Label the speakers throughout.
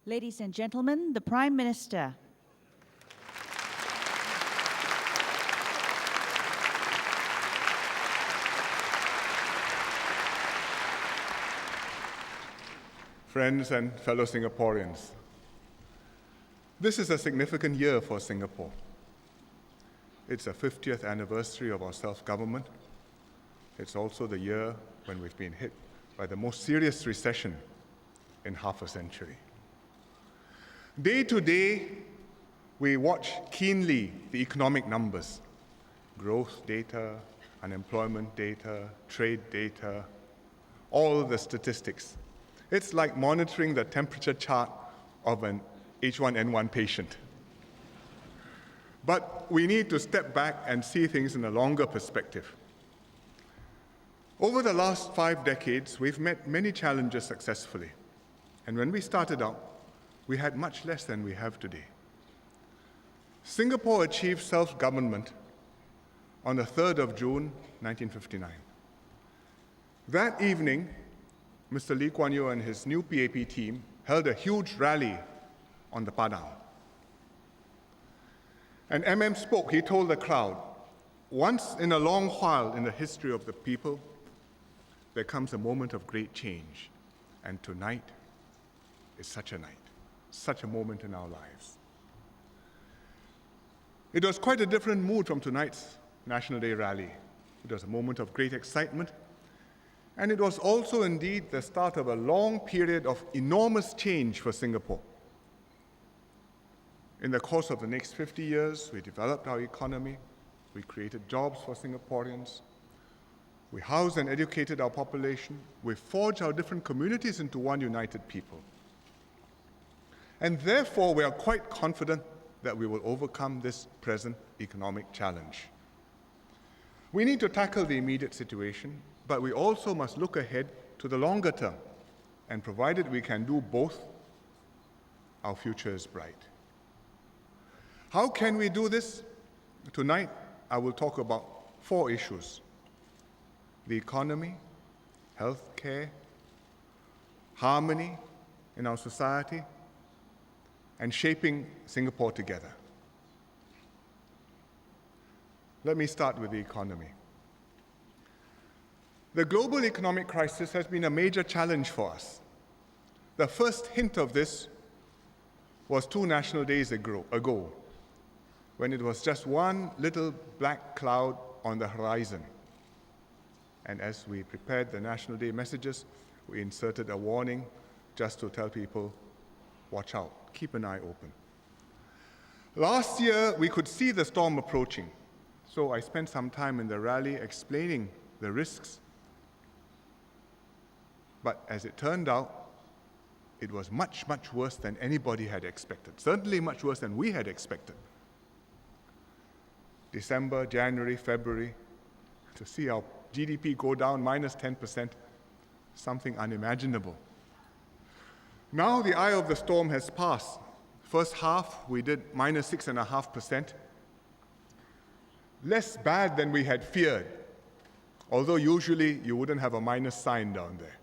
Speaker 1: Ladies and gentlemen, the Prime Minister.
Speaker 2: Friends and fellow Singaporeans, this is a significant year for Singapore. It's the 50th anniversary of our self-government. It's also the year when we've been hit by the most serious recession in half a century. Day to day, we watch keenly the economic numbers, growth data, unemployment data, trade data, all the statistics. It's like monitoring the temperature chart of an H1N1 patient. But we need to step back and see things in a longer perspective. Over the last 5 decades, we've met many challenges successfully. And when we started out, we had much less than we have today. Singapore achieved self-government on the 3rd of June, 1959. That evening, Mr. Lee Kuan Yew and his new PAP team held a huge rally on the Padang. And MM spoke, he told the crowd, once in a long while in the history of the people, there comes a moment of great change. And tonight is such a night, such a moment in our lives. It was quite a different mood from tonight's National Day rally. It was a moment of great excitement, and it was also indeed the start of a long period of enormous change for Singapore. In the course of the next 50 years, we developed our economy, we created jobs for Singaporeans, we housed and educated our population, we forged our different communities into one united people. And therefore, we are quite confident that we will overcome this present economic challenge. We need to tackle the immediate situation, but we also must look ahead to the longer term, and provided we can do both, our future is bright. How can we do this? Tonight, I will talk about 4 issues: the economy, healthcare, harmony in our society, and shaping Singapore together. Let me start with the economy. The global economic crisis has been a major challenge for us. The first hint of this was 2 National Days ago, when it was just one little black cloud on the horizon. And as we prepared the National Day messages, we inserted a warning just to tell people, watch out, keep an eye open. Last year, we could see the storm approaching, so I spent some time in the rally explaining the risks. But as it turned out, it was much, much worse than anybody had expected, certainly much worse than we had expected. December, January, February, to see our GDP go down minus 10%, something unimaginable. Now the eye of the storm has passed. First half, we did minus 6.5%. Less bad than we had feared, although usually you wouldn't have a minus sign down there.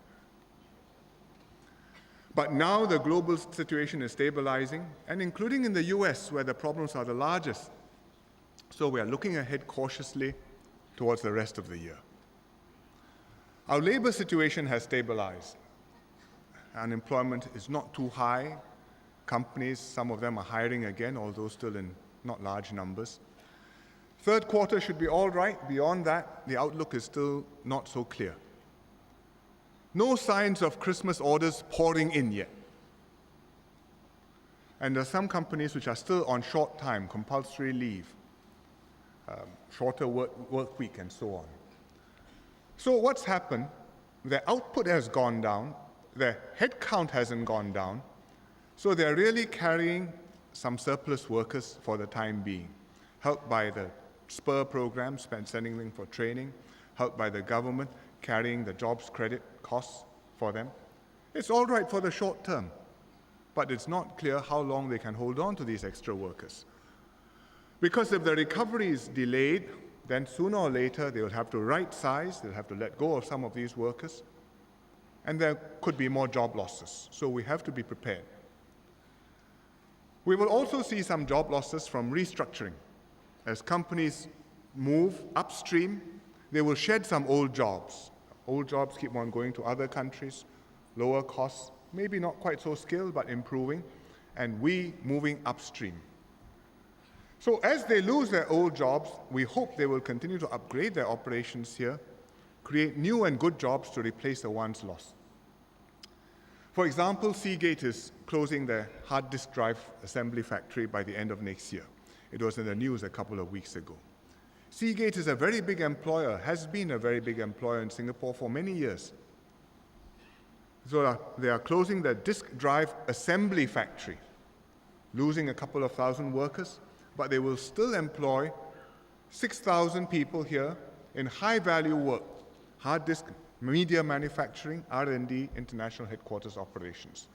Speaker 2: But now the global situation is stabilizing, and including in the US, where the problems are the largest. So we are looking ahead cautiously towards the rest of the year. Our labor situation has stabilized. Unemployment is not too high. Companies, some of them are hiring again, although still in not large numbers. Third quarter should be all right. Beyond that, the outlook is still not so clear. No signs of Christmas orders pouring in yet. And there are some companies which are still on short time, compulsory leave, shorter work week, and so on. So what's happened? Their output has gone down, their headcount hasn't gone down, so they're really carrying some surplus workers for the time being, helped by the SPUR programs, sending them for training, helped by the government, carrying the jobs credit costs for them. It's all right for the short term, but it's not clear how long they can hold on to these extra workers. Because if the recovery is delayed, then sooner or later they will have to right-size, they'll have to let go of some of these workers, and there could be more job losses. So we have to be prepared. We will also see some job losses from restructuring. As companies move upstream, they will shed some old jobs. Old jobs keep on going to other countries, lower costs, maybe not quite so skilled, but improving, and we moving upstream. So as they lose their old jobs, we hope they will continue to upgrade their operations here, create new and good jobs to replace the ones lost. For example, Seagate is closing their hard disk drive assembly factory by the end of next year. It was in the news a couple of weeks ago. Seagate is a very big employer, has been a very big employer in Singapore for many years. So they are closing their disk drive assembly factory, losing a couple of thousand workers, but they will still employ 6,000 people here in high-value work, hard disk media manufacturing, R&D, international headquarters operations.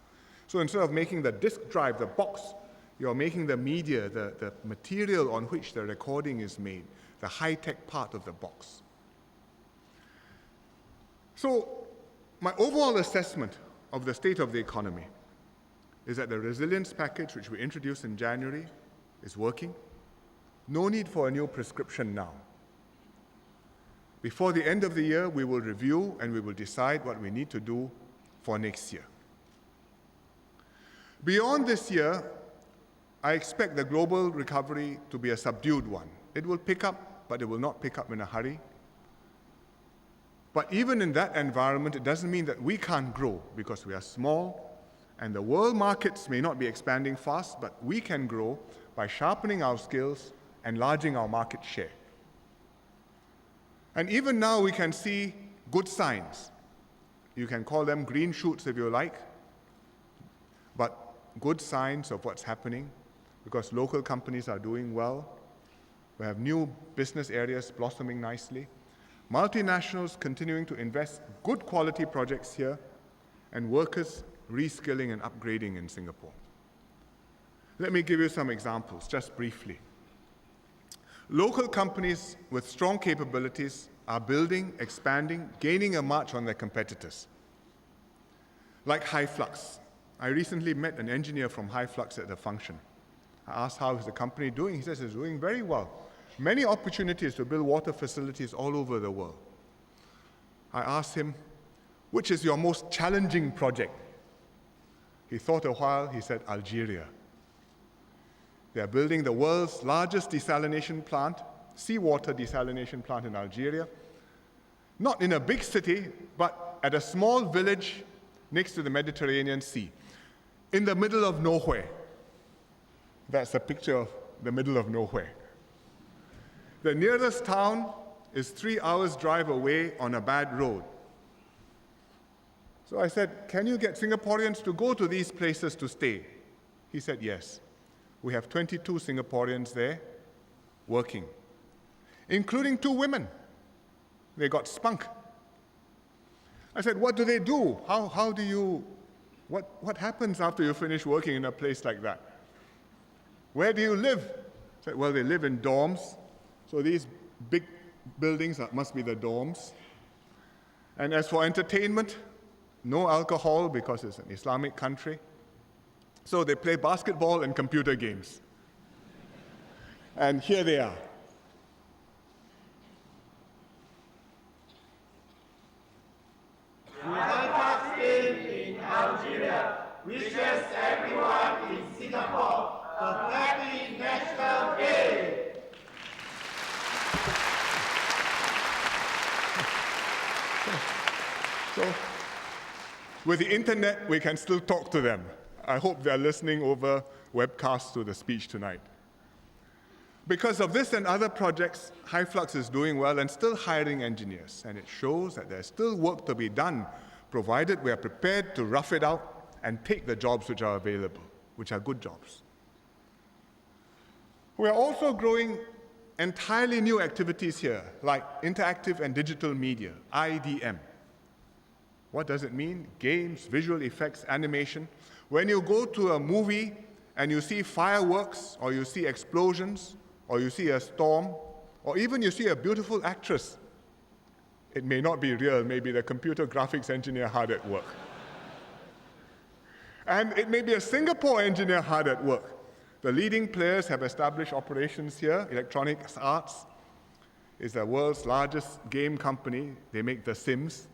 Speaker 2: So instead of making the disk drive, the box, you're making the media, the material on which the recording is made, the high-tech part of the box. So my overall assessment of the state of the economy is that the resilience package, which we introduced in January, is working. No need for a new prescription now. Before the end of the year, we will review and we will decide what we need to do for next year. Beyond this year, I expect the global recovery to be a subdued one. It will pick up, but it will not pick up in a hurry. But even in that environment, it doesn't mean that we can't grow because we are small and the world markets may not be expanding fast, but we can grow by sharpening our skills, enlarging our market share. And even now we can see good signs. You can call them green shoots if you like, but good signs of what's happening because local companies are doing well. We have new business areas blossoming nicely. Multinationals continuing to invest good quality projects here, and workers reskilling and upgrading in Singapore. Let me give you some examples, just briefly. Local companies with strong capabilities are building, expanding, gaining a march on their competitors. Like HyFlux. I recently met an engineer from HyFlux at the function. I asked how is the company doing. He says it's doing very well. Many opportunities to build water facilities all over the world. I asked him, which is your most challenging project? He thought a while, he said, Algeria. They are building the world's largest desalination plant, seawater desalination plant in Algeria. Not in a big city, but at a small village next to the Mediterranean Sea, in the middle of nowhere. That's a picture of the middle of nowhere. The nearest town is 3 hours drive away on a bad road. So I said, can you get Singaporeans to go to these places to stay? He said, yes. We have 22 Singaporeans there working, including 2 women. They got spunk. I said, what do they do? How do you, what happens after you finish working in a place like that? Where do you live? I said, well, they live in dorms. So these big buildings must be the dorms. And as for entertainment, no alcohol because it's an Islamic country. So they play basketball and computer games. And here they are.
Speaker 3: United States in Algeria wishes everyone in Singapore a happy National Day.
Speaker 2: So, with the internet, we can still talk to them. I hope they're listening over webcast to the speech tonight. Because of this and other projects, HyFlux is doing well and still hiring engineers, and it shows that there's still work to be done, provided we are prepared to rough it out and take the jobs which are available, which are good jobs. We are also growing entirely new activities here, like interactive and digital media, IDM. What does it mean? Games, visual effects, animation. When you go to a movie and you see fireworks, or you see explosions, or you see a storm, or even you see a beautiful actress, it may not be real, maybe the computer graphics engineer hard at work. And it may be a Singapore engineer hard at work. The leading players have established operations here. Electronic Arts is the world's largest game company. They make The Sims.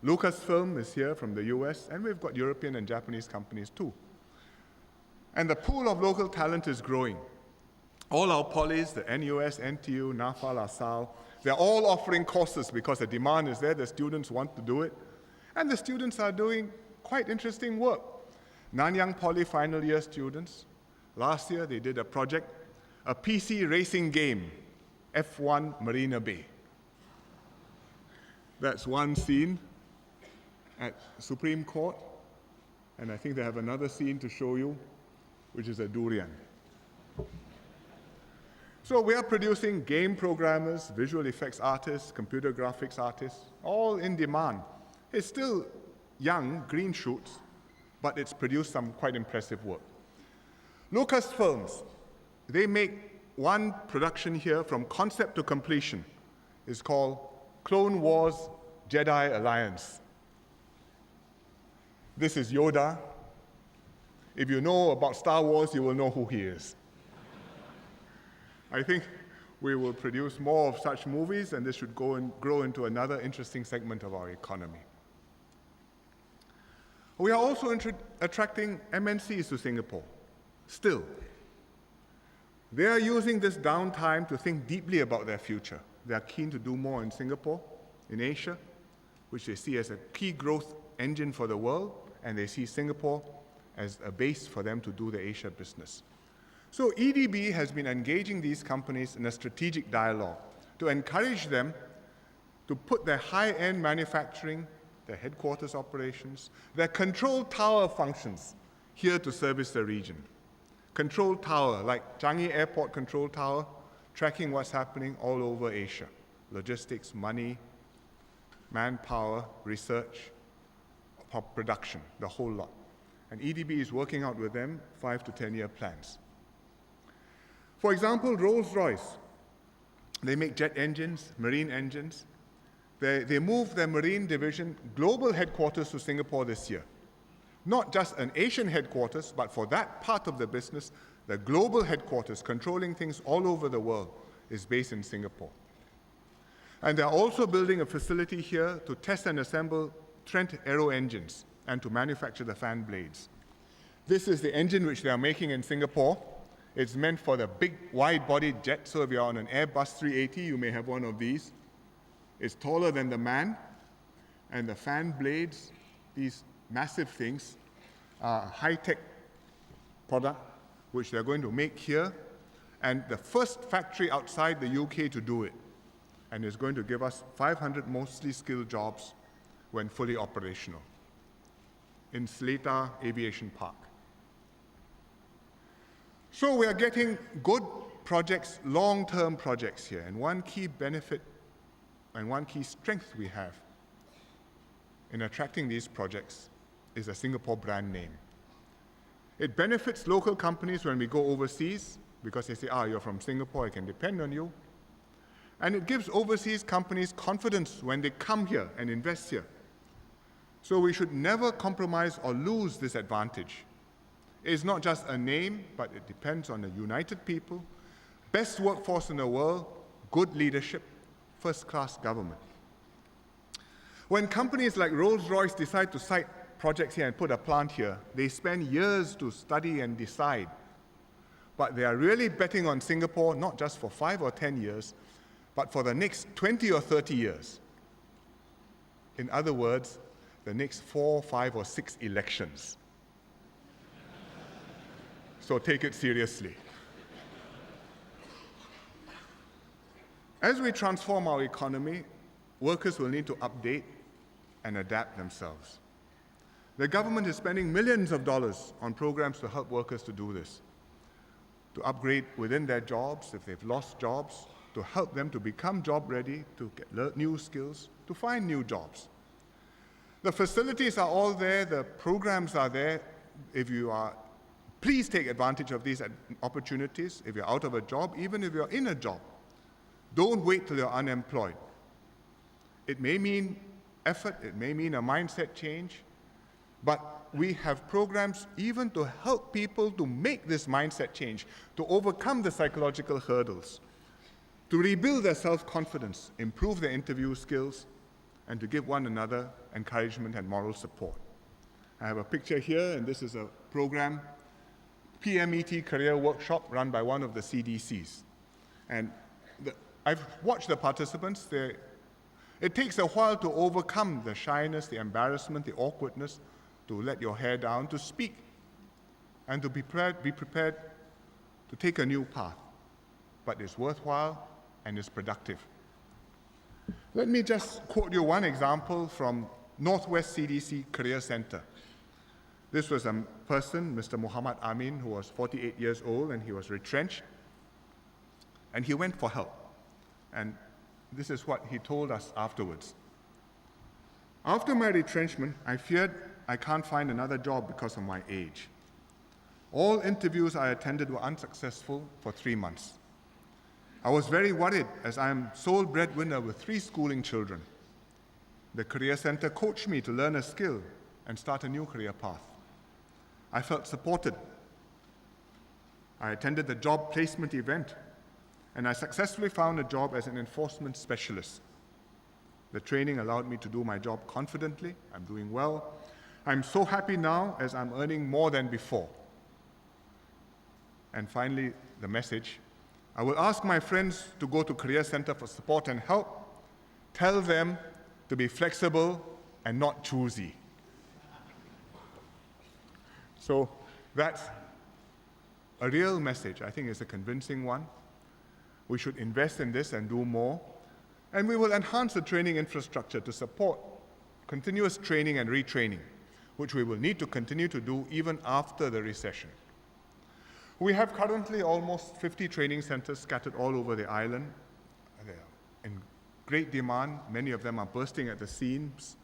Speaker 2: Lucasfilm is here from the US, and we've got European and Japanese companies too. And the pool of local talent is growing. All our polys, the NUS, NTU, NAFA, LaSalle, they're all offering courses because the demand is there, the students want to do it, and the students are doing quite interesting work. Nanyang Poly final year students, last year they did a project, a PC racing game, F1 Marina Bay. That's one scene at Supreme Court, and I think they have another scene to show you, which is a durian. So we are producing game programmers, visual effects artists, computer graphics artists, all in demand. It's still young, green shoots, but it's produced some quite impressive work. Lucasfilms, they make one production here from concept to completion. It's called Clone Wars Jedi Alliance. This is Yoda. If you know about Star Wars, you will know who he is. I think we will produce more of such movies, and this should grow into another interesting segment of our economy. We are also attracting MNCs to Singapore, still. They are using this downtime to think deeply about their future. They are keen to do more in Singapore, in Asia, which they see as a key growth engine for the world, and they see Singapore as a base for them to do the Asia business. So EDB has been engaging these companies in a strategic dialogue to encourage them to put their high-end manufacturing, their headquarters operations, their control tower functions here to service the region. Control tower, like Changi Airport Control Tower, tracking what's happening all over Asia. Logistics, money, manpower, research, production, the whole lot. And EDB is working out with them 5 to 10-year plans. For example, Rolls-Royce, they make jet engines, marine engines. They moved their marine division global headquarters to Singapore this year. Not just an Asian headquarters, but for that part of the business, the global headquarters controlling things all over the world is based in Singapore. And they're also building a facility here to test and assemble Trent Aero engines and to manufacture the fan blades. This is the engine which they are making in Singapore. It's meant for the big, wide-body jet, so if you're on an Airbus 380, you may have one of these. It's taller than the man, and the fan blades, these massive things, are a high-tech product which they're going to make here, and the first factory outside the UK to do it, and it's going to give us 500 mostly skilled jobs when fully operational in Seletar Aviation Park. So we are getting good projects, long-term projects here, and one key benefit and one key strength we have in attracting these projects is a Singapore brand name. It benefits local companies when we go overseas because they say, you're from Singapore, I can depend on you. And it gives overseas companies confidence when they come here and invest here. So we should never compromise or lose this advantage. It's not just a name, but it depends on a united people, best workforce in the world, good leadership, first-class government. When companies like Rolls-Royce decide to site projects here and put a plant here, they spend years to study and decide. But they are really betting on Singapore, not just for 5 or 10 years, but for the next 20 or 30 years. In other words, the next 4, 5, or 6 elections. So take it seriously. As we transform our economy, workers will need to update and adapt themselves. The government is spending millions of dollars on programs to help workers to do this, to upgrade within their jobs if they've lost jobs, to help them to become job ready, to get new skills, to find new jobs. The facilities are all there, the programs are there. Please take advantage of these opportunities if you're out of a job, even if you're in a job. Don't wait till you're unemployed. It may mean effort, it may mean a mindset change, but we have programs even to help people to make this mindset change, to overcome the psychological hurdles, to rebuild their self-confidence, improve their interview skills, and to give one another encouragement and moral support. I have a picture here, and this is a program, PMET Career Workshop, run by one of the CDCs. And I've watched the participants. It takes a while to overcome the shyness, the embarrassment, the awkwardness, to let your hair down, to speak, and to be prepared to take a new path. But it's worthwhile and it's productive. Let me just quote you one example from Northwest CDC Career Center. This was a person, Mr. Muhammad Amin, who was 48 years old, and he was retrenched. And he went for help. And this is what he told us afterwards. After my retrenchment, I feared I can't find another job because of my age. All interviews I attended were unsuccessful for 3 months. I was very worried as I am sole breadwinner with 3 schooling children. The Career Center coached me to learn a skill and start a new career path. I felt supported. I attended the job placement event, and I successfully found a job as an enforcement specialist. The training allowed me to do my job confidently. I'm doing well. I'm so happy now as I'm earning more than before. And finally, the message. I will ask my friends to go to Career Center for support and help. Tell them to be flexible and not choosy. So that's a real message. I think it's a convincing one. We should invest in this and do more. And we will enhance the training infrastructure to support continuous training and retraining, which we will need to continue to do even after the recession. We have currently almost 50 training centers scattered all over the island. They are in great demand. Many of them are bursting at the seams.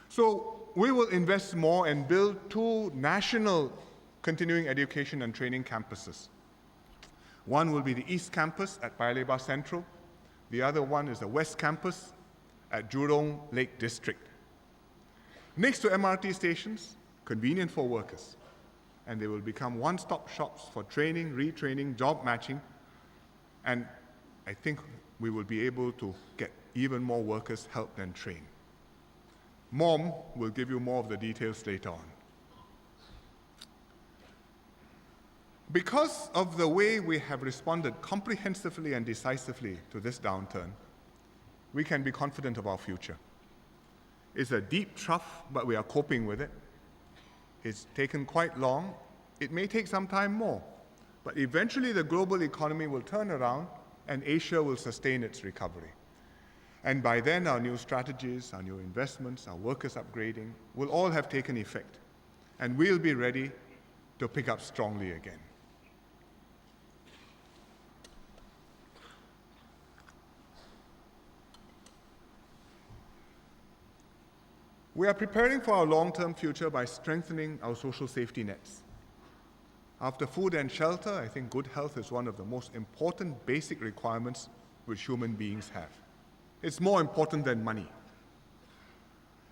Speaker 2: So we will invest more and build 2 national continuing education and training campuses. One will be the East Campus at Paya Lebar Central. The other one is the West Campus at Jurong Lake District. Next to MRT stations, convenient for workers. And they will become one-stop shops for training, retraining, job matching. And I think we will be able to get even more workers helped and trained. Mom will give you more of the details later on. Because of the way we have responded comprehensively and decisively to this downturn, we can be confident of our future. It's a deep trough, but we are coping with it. It's taken quite long. It may take some time more, but eventually the global economy will turn around and Asia will sustain its recovery. And by then, our new strategies, our new investments, our workers upgrading will all have taken effect, and we'll be ready to pick up strongly again. We are preparing for our long-term future by strengthening our social safety nets. After food and shelter, I think good health is one of the most important basic requirements which human beings have. It's more important than money.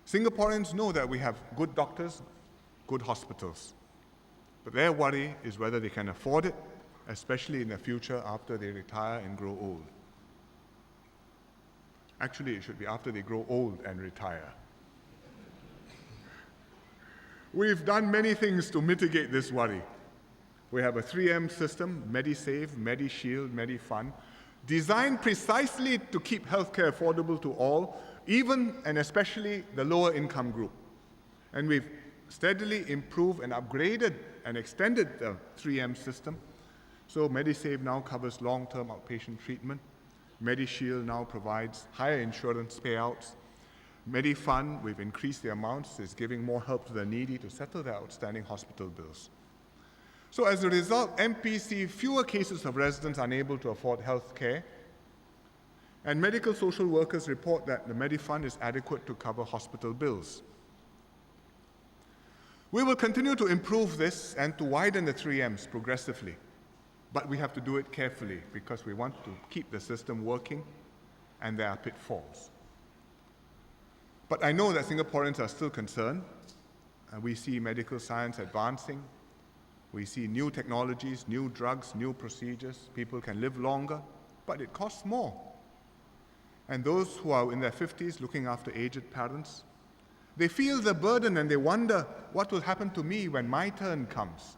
Speaker 2: Singaporeans know that we have good doctors, good hospitals, but their worry is whether they can afford it, especially in the future after they retire and grow old. Actually, it should be after they grow old and retire. We've done many things to mitigate this worry. We have a 3M system, MediSave, MediShield, MediFund, designed precisely to keep healthcare affordable to all, even and especially the lower income group. And we've steadily improved and upgraded and extended the 3M system. So MediSave now covers long-term outpatient treatment. MediShield now provides higher insurance payouts. MediFund, we've increased the amounts, is giving more help to the needy to settle their outstanding hospital bills. So as a result, MPs see fewer cases of residents unable to afford health care, and medical social workers report that the MediFund is adequate to cover hospital bills. We will continue to improve this and to widen the 3Ms progressively, but we have to do it carefully because we want to keep the system working, and there are pitfalls. But I know that Singaporeans are still concerned. We see medical science advancing. We see new technologies, new drugs, new procedures. People can live longer, but it costs more. And those who are in their 50s looking after aged parents, they feel the burden and they wonder what will happen to me when my turn comes.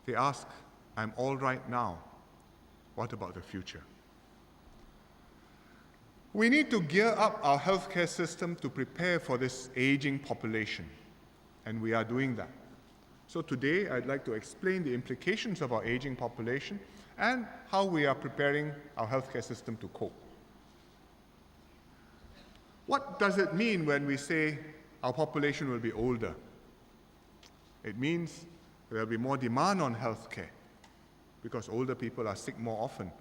Speaker 2: They ask, I'm all right now. What about the future? We need to gear up our healthcare system to prepare for this aging population, and we are doing that. So today, I'd like to explain the implications of our aging population and how we are preparing our healthcare system to cope. What does it mean when we say our population will be older? It means there will be more demand on healthcare because older people are sick more often,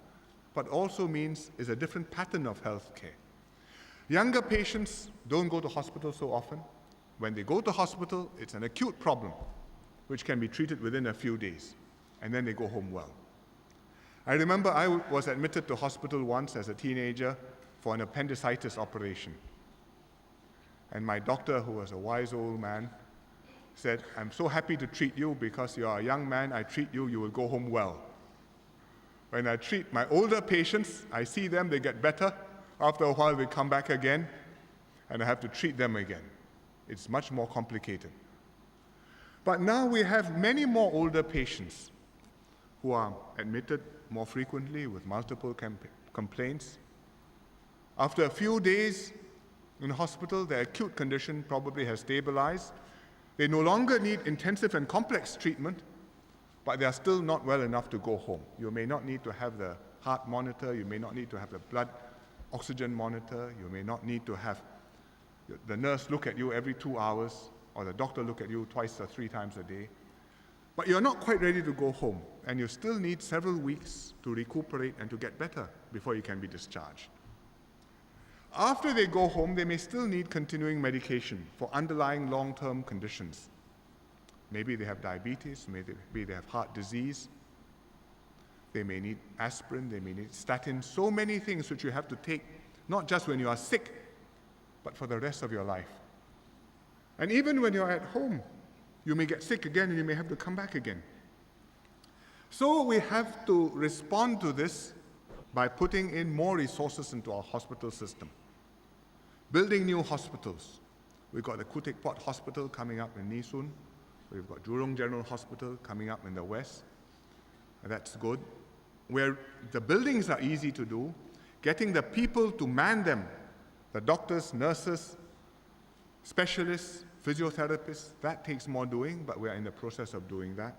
Speaker 2: but also means it's a different pattern of healthcare. Younger patients don't go to hospital so often. When they go to hospital, it's an acute problem, which can be treated within a few days, and then they go home well. I remember I was admitted to hospital once as a teenager for an appendicitis operation. And my doctor, who was a wise old man, said, I'm so happy to treat you because you are a young man, I treat you, you will go home well. When I treat my older patients, I see them, they get better. After a while, they come back again, and I have to treat them again. It's much more complicated. But now we have many more older patients who are admitted more frequently with multiple complaints. After a few days in hospital, their acute condition probably has stabilized. They no longer need intensive and complex treatment, but they are still not well enough to go home. You may not need to have the heart monitor, you may not need to have the blood oxygen monitor, you may not need to have the nurse look at you every 2 hours, or the doctor look at you twice or 3 times a day. But you're not quite ready to go home, and you still need several weeks to recuperate and to get better before you can be discharged. After they go home, they may still need continuing medication for underlying long-term conditions. Maybe they have diabetes, maybe they have heart disease. They may need aspirin, they may need statins, so many things which you have to take, not just when you are sick, but for the rest of your life. And even when you're at home, you may get sick again and you may have to come back again. So we have to respond to this by putting in more resources into our hospital system. Building new hospitals. We've got the Kutik Pot Hospital coming up in Nee Soon. We've got Jurong General Hospital coming up in the west. And that's good. Where the buildings are easy to do, getting the people to man them, the doctors, nurses, specialists, physiotherapists, that takes more doing, but we are in the process of doing that.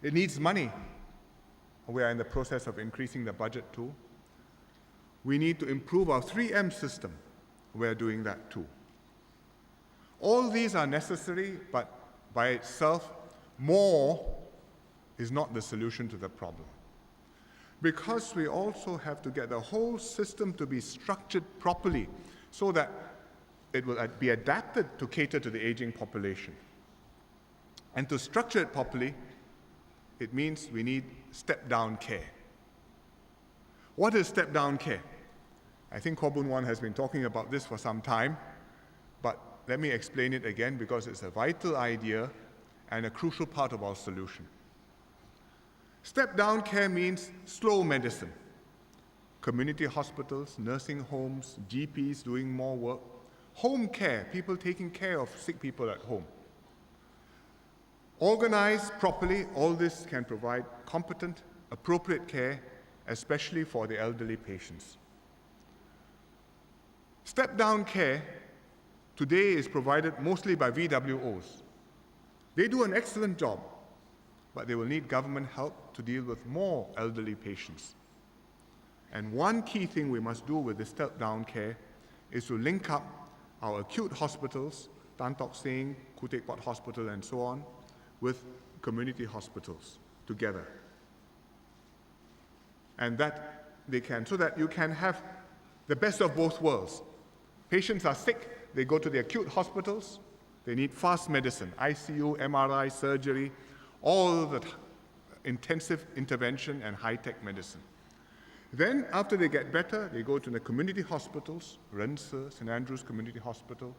Speaker 2: It needs money. We are in the process of increasing the budget too. We need to improve our 3M system. We are doing that too. All these are necessary, but by itself, more is not the solution to the problem. Because we also have to get the whole system to be structured properly so that it will be adapted to cater to the aging population. And to structure it properly, it means we need step-down care. What is step-down care? I think Khaw Boon Wan has been talking about this for some time, but let me explain it again because it's a vital idea and a crucial part of our solution. Step-down care means slow medicine. Community hospitals, nursing homes, GPs doing more work, home care, people taking care of sick people at home. Organized properly, all this can provide competent, appropriate care, especially for the elderly patients. Step-down care today is provided mostly by VWOs. They do an excellent job, but they will need government help to deal with more elderly patients. And one key thing we must do with this step-down care is to link up our acute hospitals, Tan Tock Seng, Kutik Pot Hospital, and so on, with community hospitals together. And that they can, so that you can have the best of both worlds. Patients are sick, they go to the acute hospitals, they need fast medicine, ICU, MRI, surgery, all the intensive intervention and high-tech medicine. Then, after they get better, they go to the community hospitals, Rense, St. Andrew's Community Hospital,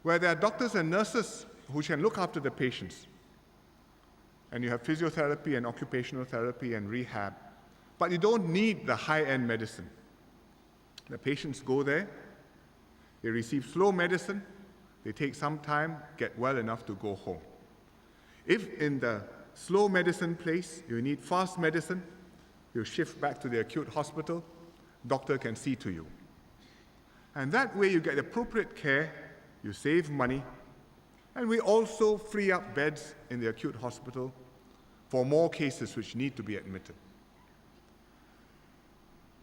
Speaker 2: where there are doctors and nurses who can look after the patients. And you have physiotherapy and occupational therapy and rehab, but you don't need the high-end medicine. The patients go there, they receive slow medicine, they take some time, get well enough to go home. If in the slow medicine place you need fast medicine, you shift back to the acute hospital, doctor can see to you. And that way you get appropriate care, you save money, and we also free up beds in the acute hospital for more cases which need to be admitted.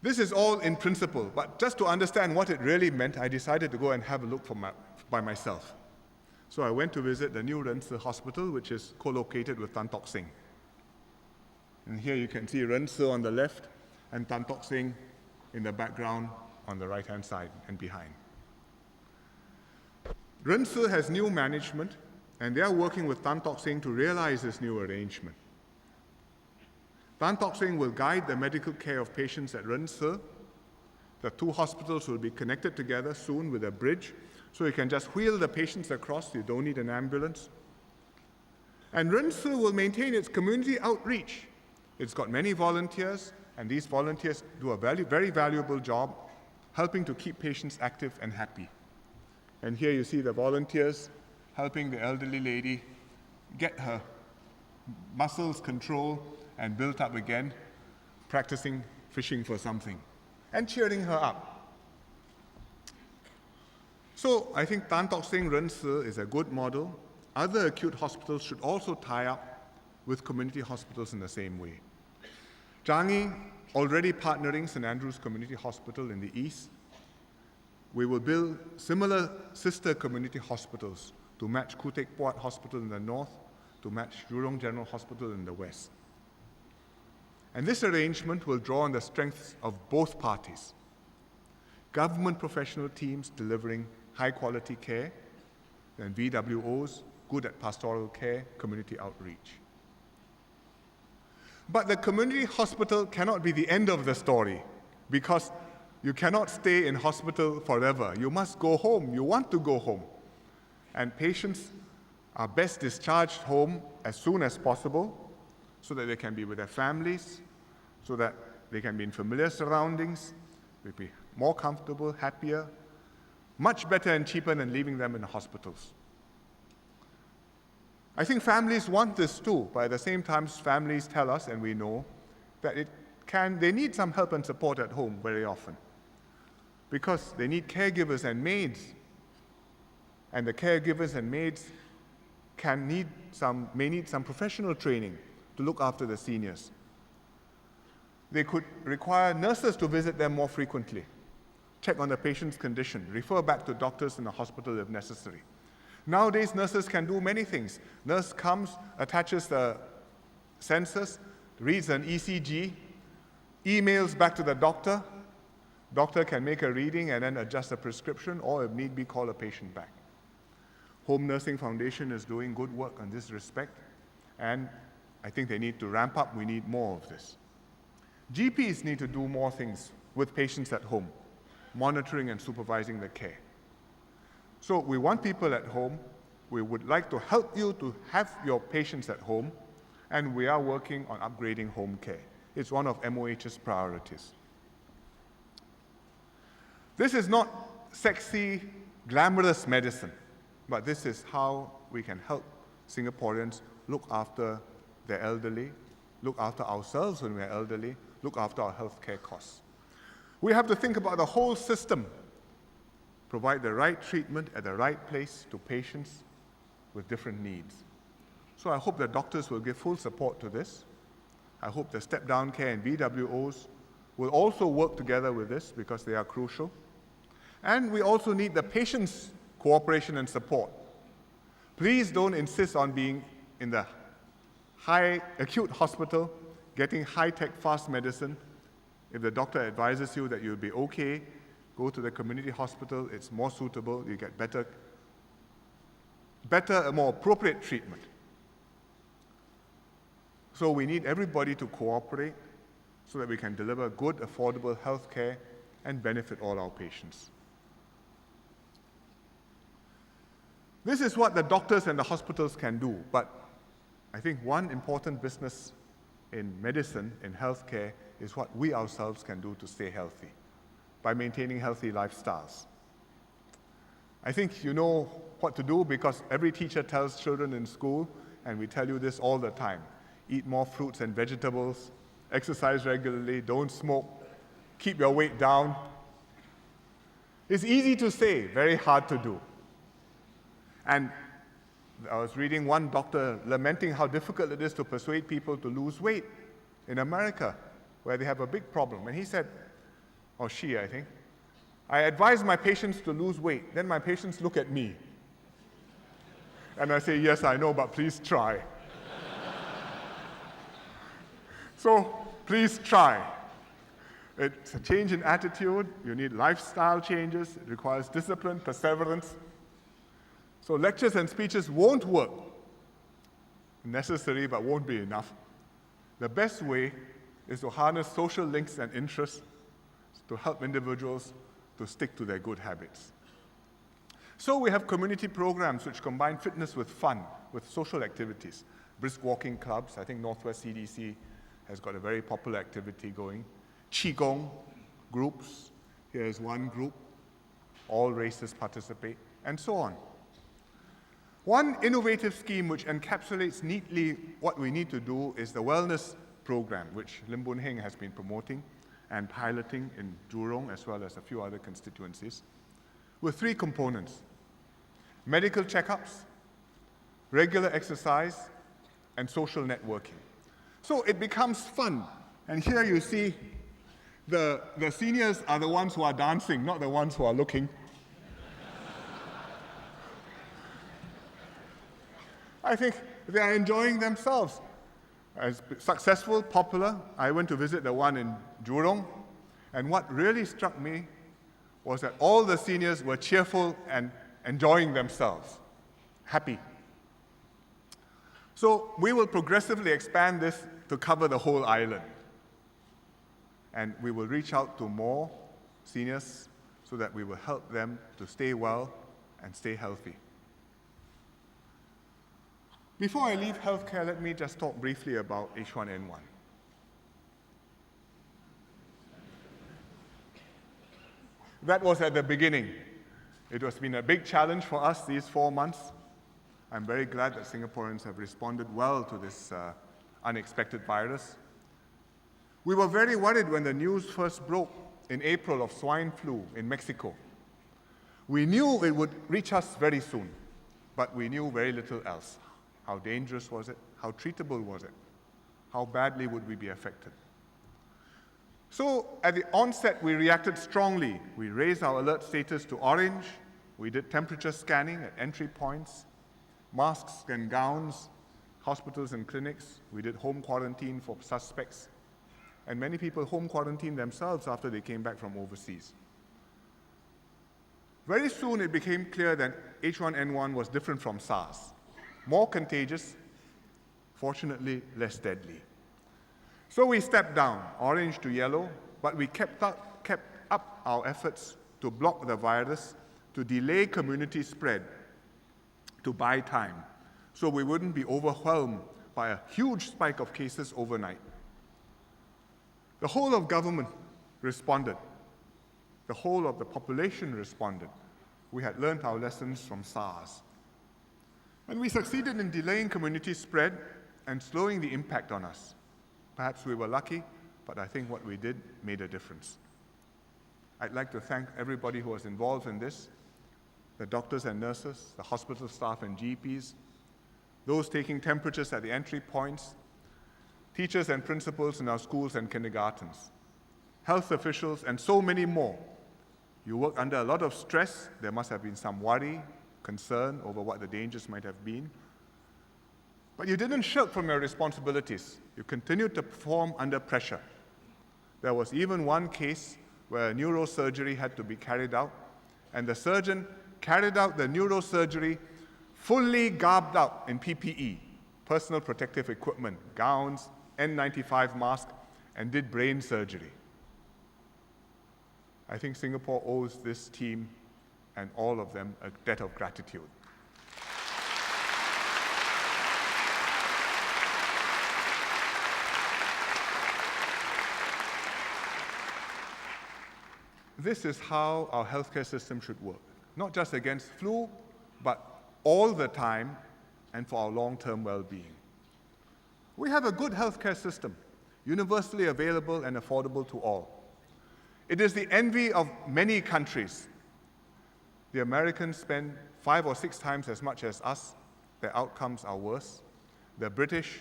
Speaker 2: This is all in principle, but just to understand what it really meant, I decided to go and have a look by myself. So I went to visit the new Ren Se Hospital, which is co-located with Tan Tock Seng. And here you can see Ren Se on the left and Tan Tock Seng in the background on the right-hand side and behind. Ren Se has new management, and they are working with Tan Tock Seng to realize this new arrangement. Tan Tock Seng will guide the medical care of patients at Ren Se. The two hospitals will be connected together soon with a bridge, so you can just wheel the patients across, you don't need an ambulance. And Ren Se will maintain its community outreach. It's got many volunteers, and these volunteers do a very valuable job helping to keep patients active and happy. And here you see the volunteers helping the elderly lady get her muscles controlled and built up again, practicing fishing for something, and cheering her up. So I think Tan Tock Seng Ren Se is a good model. Other acute hospitals should also tie up with community hospitals in the same way. Changi already partnering St. Andrew's Community Hospital in the east. We will build similar sister community hospitals to match Khoo Teck Puat Hospital in the north, to match Jurong General Hospital in the west. And this arrangement will draw on the strengths of both parties. Government professional teams delivering high-quality care, and VWOs good at pastoral care, community outreach. But the community hospital cannot be the end of the story, because you cannot stay in hospital forever. You must go home. You want to go home. And patients are best discharged home as soon as possible so that they can be with their families, so that they can be in familiar surroundings, they'll be more comfortable, happier, much better and cheaper than leaving them in hospitals. I think families want this too, but at the same time, families tell us, and we know, that they need some help and support at home very often, because they need caregivers and maids, and the caregivers and maids may need some professional training to look after the seniors. They could require nurses to visit them more frequently, check on the patient's condition, refer back to doctors in the hospital if necessary. Nowadays, nurses can do many things. Nurse comes, attaches the sensors, reads an ECG, emails back to the doctor. Doctor can make a reading and then adjust a prescription, or if need be, call a patient back. Home Nursing Foundation is doing good work in this respect, and I think they need to ramp up. We need more of this. GPs need to do more things with patients at home, monitoring and supervising the care. So we want people at home. We would like to help you to have your patients at home, and we are working on upgrading home care. It's one of MOH's priorities. This is not sexy, glamorous medicine, but this is how we can help Singaporeans look after their elderly, look after ourselves when we're elderly, look after our healthcare costs. We have to think about the whole system, provide the right treatment at the right place to patients with different needs. So I hope the doctors will give full support to this. I hope the step-down care and VWOs will also work together with this, because they are crucial. And we also need the patients' cooperation and support. Please don't insist on being in the high acute hospital, getting high-tech fast medicine. If the doctor advises you that you'll be okay, go to the community hospital. It's more suitable. You get better, more appropriate treatment. So we need everybody to cooperate so that we can deliver good, affordable health care and benefit all our patients. This is what the doctors and the hospitals can do, but I think one important business in medicine, in healthcare, is what we ourselves can do to stay healthy by maintaining healthy lifestyles. I think you know what to do because every teacher tells children in school, and we tell you this all the time, eat more fruits and vegetables, exercise regularly, don't smoke, keep your weight down. It's easy to say, very hard to do. And I was reading one doctor lamenting how difficult it is to persuade people to lose weight in America, where they have a big problem. And he said, or she, I think, I advise my patients to lose weight. Then my patients look at me. And I say, yes, I know, but please try. So please try. It's a change in attitude. You need lifestyle changes. It requires discipline, perseverance. So lectures and speeches won't work. Necessary, but won't be enough. The best way is to harness social links and interests to help individuals to stick to their good habits. So we have community programs which combine fitness with fun, with social activities. Brisk walking clubs, I think Northwest CDC has got a very popular activity going. Qigong groups, here is one group, all races participate, and so on. One innovative scheme which encapsulates neatly what we need to do is the wellness program, which Lim Boon Heng has been promoting and piloting in Jurong as well as a few other constituencies, with three components: medical checkups, regular exercise, and social networking. So it becomes fun. And here you see the seniors are the ones who are dancing, not the ones who are looking. I think they are enjoying themselves. As successful, popular, I went to visit the one in Jurong, and what really struck me was that all the seniors were cheerful and enjoying themselves, happy. So we will progressively expand this to cover the whole island. And we will reach out to more seniors so that we will help them to stay well and stay healthy. Before I leave healthcare, let me just talk briefly about H1N1. That was at the beginning. It has been a big challenge for us these 4 months. I'm very glad that Singaporeans have responded well to this unexpected virus. We were very worried when the news first broke in April of swine flu in Mexico. We knew it would reach us very soon, but we knew very little else. How dangerous was it? How treatable was it? How badly would we be affected? So at the onset, we reacted strongly. We raised our alert status to orange. We did temperature scanning at entry points, masks and gowns, hospitals and clinics. We did home quarantine for suspects. And many people home quarantined themselves after they came back from overseas. Very soon it became clear that H1N1 was different from SARS. More contagious, fortunately less deadly. So we stepped down, orange to yellow, but we kept up our efforts to block the virus, to delay community spread, to buy time, so we wouldn't be overwhelmed by a huge spike of cases overnight. The whole of government responded. The whole of the population responded. We had learned our lessons from SARS. And we succeeded in delaying community spread and slowing the impact on us. Perhaps we were lucky, but I think what we did made a difference. I'd like to thank everybody who was involved in this, the doctors and nurses, the hospital staff and GPs, those taking temperatures at the entry points, teachers and principals in our schools and kindergartens, health officials, and so many more. You work under a lot of stress. There must have been some worry, concern over what the dangers might have been. But you didn't shirk from your responsibilities. You continued to perform under pressure. There was even one case where neurosurgery had to be carried out, and the surgeon carried out the neurosurgery fully garbed up in PPE, personal protective equipment, gowns, N95 mask, and did brain surgery. I think Singapore owes this team and all of them a debt of gratitude. this is how our healthcare system should work. Not just against flu, but all the time and for our long-term well-being. We have a good healthcare system, universally available and affordable to all. It is the envy of many countries. The Americans spend 5 or 6 times as much as us. Their outcomes are worse. The British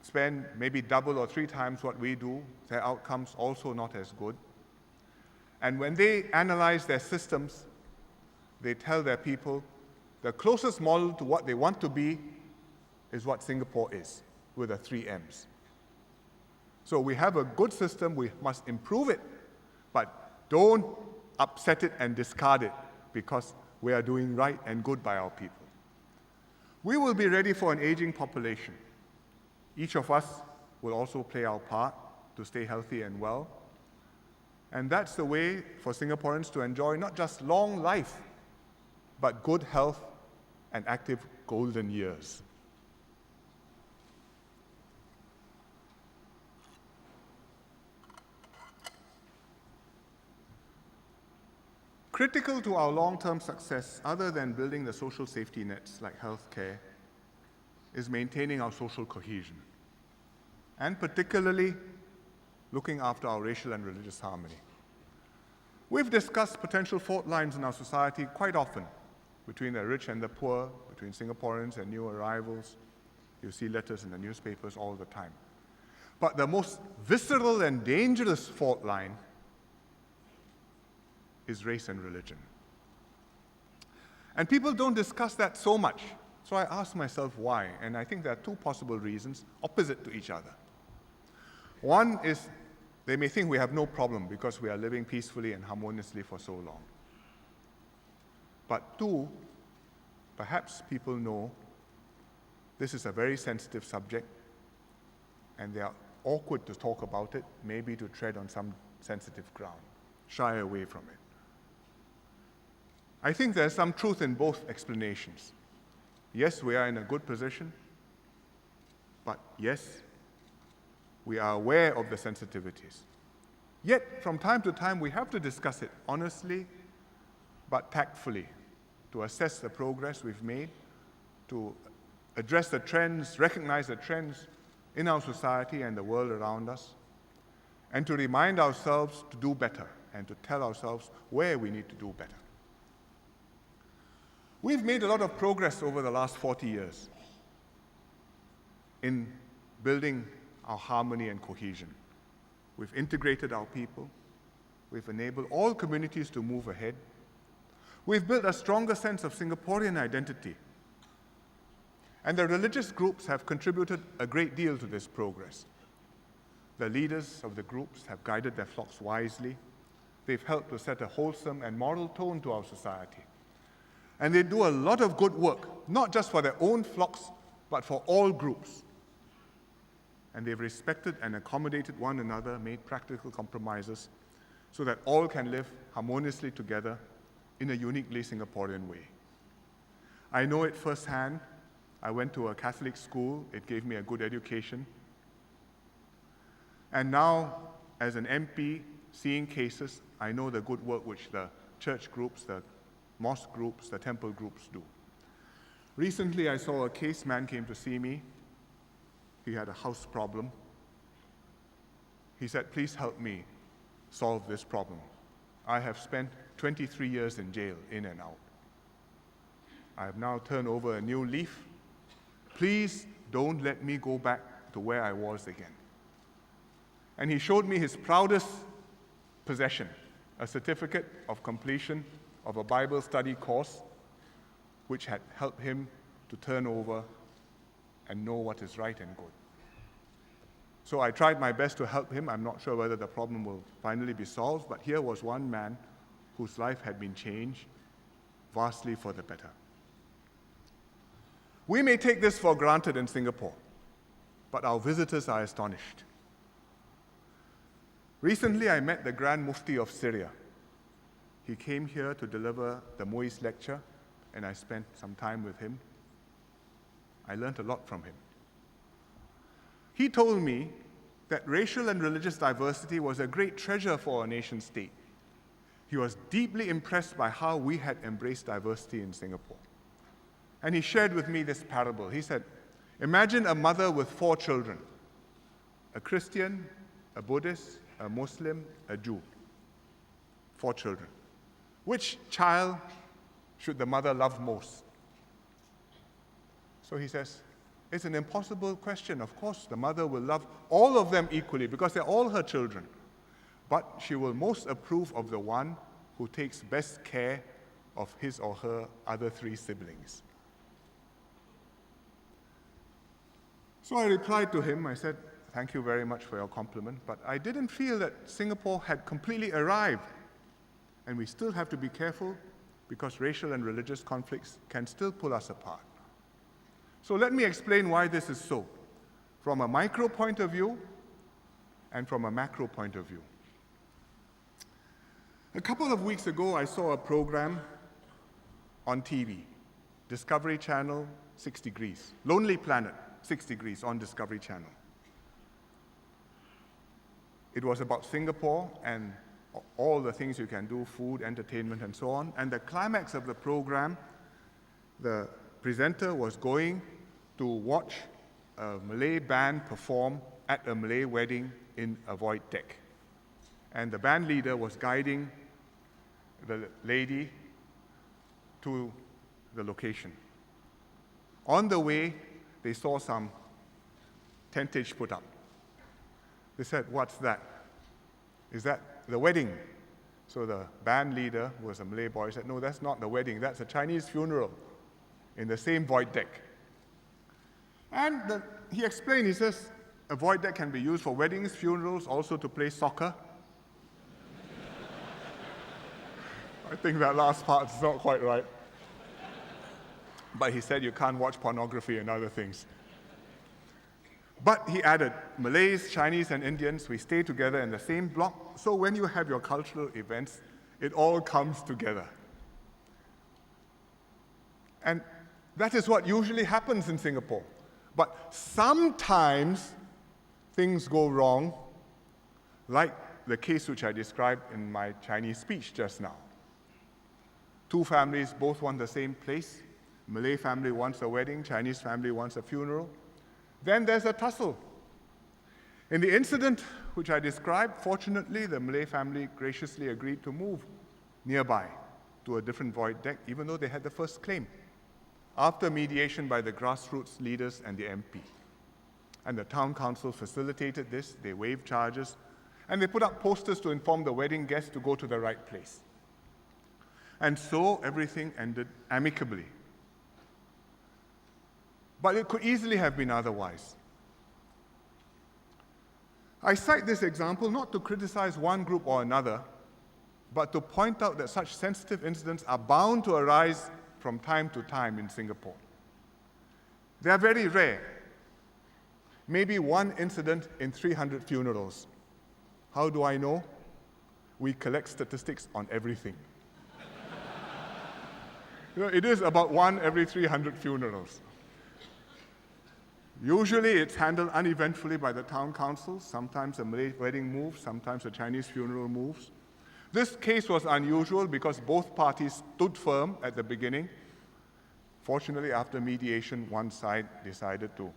Speaker 2: spend maybe double or 3 times what we do. Their outcomes also not as good. And when they analyze their systems, they tell their people the closest model to what they want to be is what Singapore is, with the 3 M's. So we have a good system, we must improve it, but don't upset it and discard it because we are doing right and good by our people. We will be ready for an aging population. Each of us will also play our part to stay healthy and well. And that's the way for Singaporeans to enjoy not just long life, but good health and active golden years. Critical to our long-term success, other than building the social safety nets like healthcare, is maintaining our social cohesion, and particularly looking after our racial and religious harmony. We've discussed potential fault lines in our society quite often, between the rich and the poor, between Singaporeans and new arrivals. You see letters in the newspapers all the time. But the most visceral and dangerous fault line is race and religion. And people don't discuss that so much. So I ask myself why, and I think there are 2 possible reasons, opposite to each other. One is they may think we have no problem because we are living peacefully and harmoniously for so long. But 2, perhaps people know this is a very sensitive subject and they are awkward to talk about it, maybe to tread on some sensitive ground, shy away from it. I think there's some truth in both explanations. Yes, we are in a good position, but yes, we are aware of the sensitivities. Yet, from time to time, we have to discuss it honestly, but tactfully, to assess the progress we've made, to address the trends, recognize the trends in our society and the world around us, and to remind ourselves to do better and to tell ourselves where we need to do better. We've made a lot of progress over the last 40 years in building our harmony and cohesion. We've integrated our people. We've enabled all communities to move ahead. We've built a stronger sense of Singaporean identity. And the religious groups have contributed a great deal to this progress. The leaders of the groups have guided their flocks wisely. They've helped to set a wholesome and moral tone to our society. And they do a lot of good work, not just for their own flocks, but for all groups. And they've respected and accommodated one another, made practical compromises, so that all can live harmoniously together in a uniquely Singaporean way. I know it firsthand. I went to a Catholic school. It gave me a good education. And now, as an MP, seeing cases, I know the good work which the church groups, the mosque groups, the temple groups do. Recently, I saw a case. Man came to see me. He had a house problem. He said, please help me solve this problem. I have spent 23 years in jail, in and out. I have now turned over a new leaf. Please don't let me go back to where I was again. And he showed me his proudest possession, a certificate of completion of a Bible study course, which had helped him to turn over and know what is right and good. So I tried my best to help him. I'm not sure whether the problem will finally be solved, but here was one man whose life had been changed vastly for the better. We may take this for granted in Singapore, but our visitors are astonished. Recently, I met the Grand Mufti of Syria. He came here to deliver the Muiz lecture, and I spent some time with him. I learned a lot from him. He told me that racial and religious diversity was a great treasure for a nation state, he was deeply impressed by how we had embraced diversity in Singapore. And he shared with me this parable. He said, imagine a mother with 4 children, a Christian, a Buddhist, a Muslim, a Jew. 4 children. Which child should the mother love most? So he says, it's an impossible question. Of course, the mother will love all of them equally because they're all her children. But she will most approve of the one who takes best care of his or her other 3 siblings. So I replied to him, I said, thank you very much for your compliment, but I didn't feel that Singapore had completely arrived. And we still have to be careful because racial and religious conflicts can still pull us apart. So let me explain why this is so, from a micro point of view and from a macro point of view. A couple of weeks ago, I saw a program on TV, Discovery Channel, 6 Degrees, Lonely Planet, 6 Degrees on Discovery Channel. It was about Singapore and all the things you can do, food, entertainment, and so on. And the climax of the program, the presenter was going to watch a Malay band perform at a Malay wedding in a void deck. And the band leader was guiding the lady to the location. On the way, they saw some tentage put up. They said, what's that? Is that the wedding? So the band leader, who was a Malay boy, said, no, that's not the wedding. That's a Chinese funeral in the same void deck. And he explained, he says, a void deck can be used for weddings, funerals, also to play soccer. I think that last part is not quite right. But he said you can't watch pornography and other things. But he added, Malays, Chinese, and Indians, we stay together in the same block, so when you have your cultural events, it all comes together. And that is what usually happens in Singapore. But sometimes things go wrong, like the case which I described in my Chinese speech just now. 2 families both want the same place. Malay family wants a wedding, Chinese family wants a funeral. Then there's a tussle. In the incident which I described, fortunately, the Malay family graciously agreed to move nearby to a different void deck, even though they had the first claim, after mediation by the grassroots leaders and the MP. And the town council facilitated this, they waived charges, and they put up posters to inform the wedding guests to go to the right place. And so everything ended amicably. But it could easily have been otherwise. I cite this example not to criticize one group or another, but to point out that such sensitive incidents are bound to arise from time to time in Singapore. They are very rare. Maybe 1 incident in 300 funerals. How do I know? We collect statistics on everything. It is about 1 every 300 funerals. Usually it's handled uneventfully by the town council. Sometimes a Malay wedding moves, sometimes a Chinese funeral moves. This case was unusual because both parties stood firm at the beginning. Fortunately, after mediation, one side decided to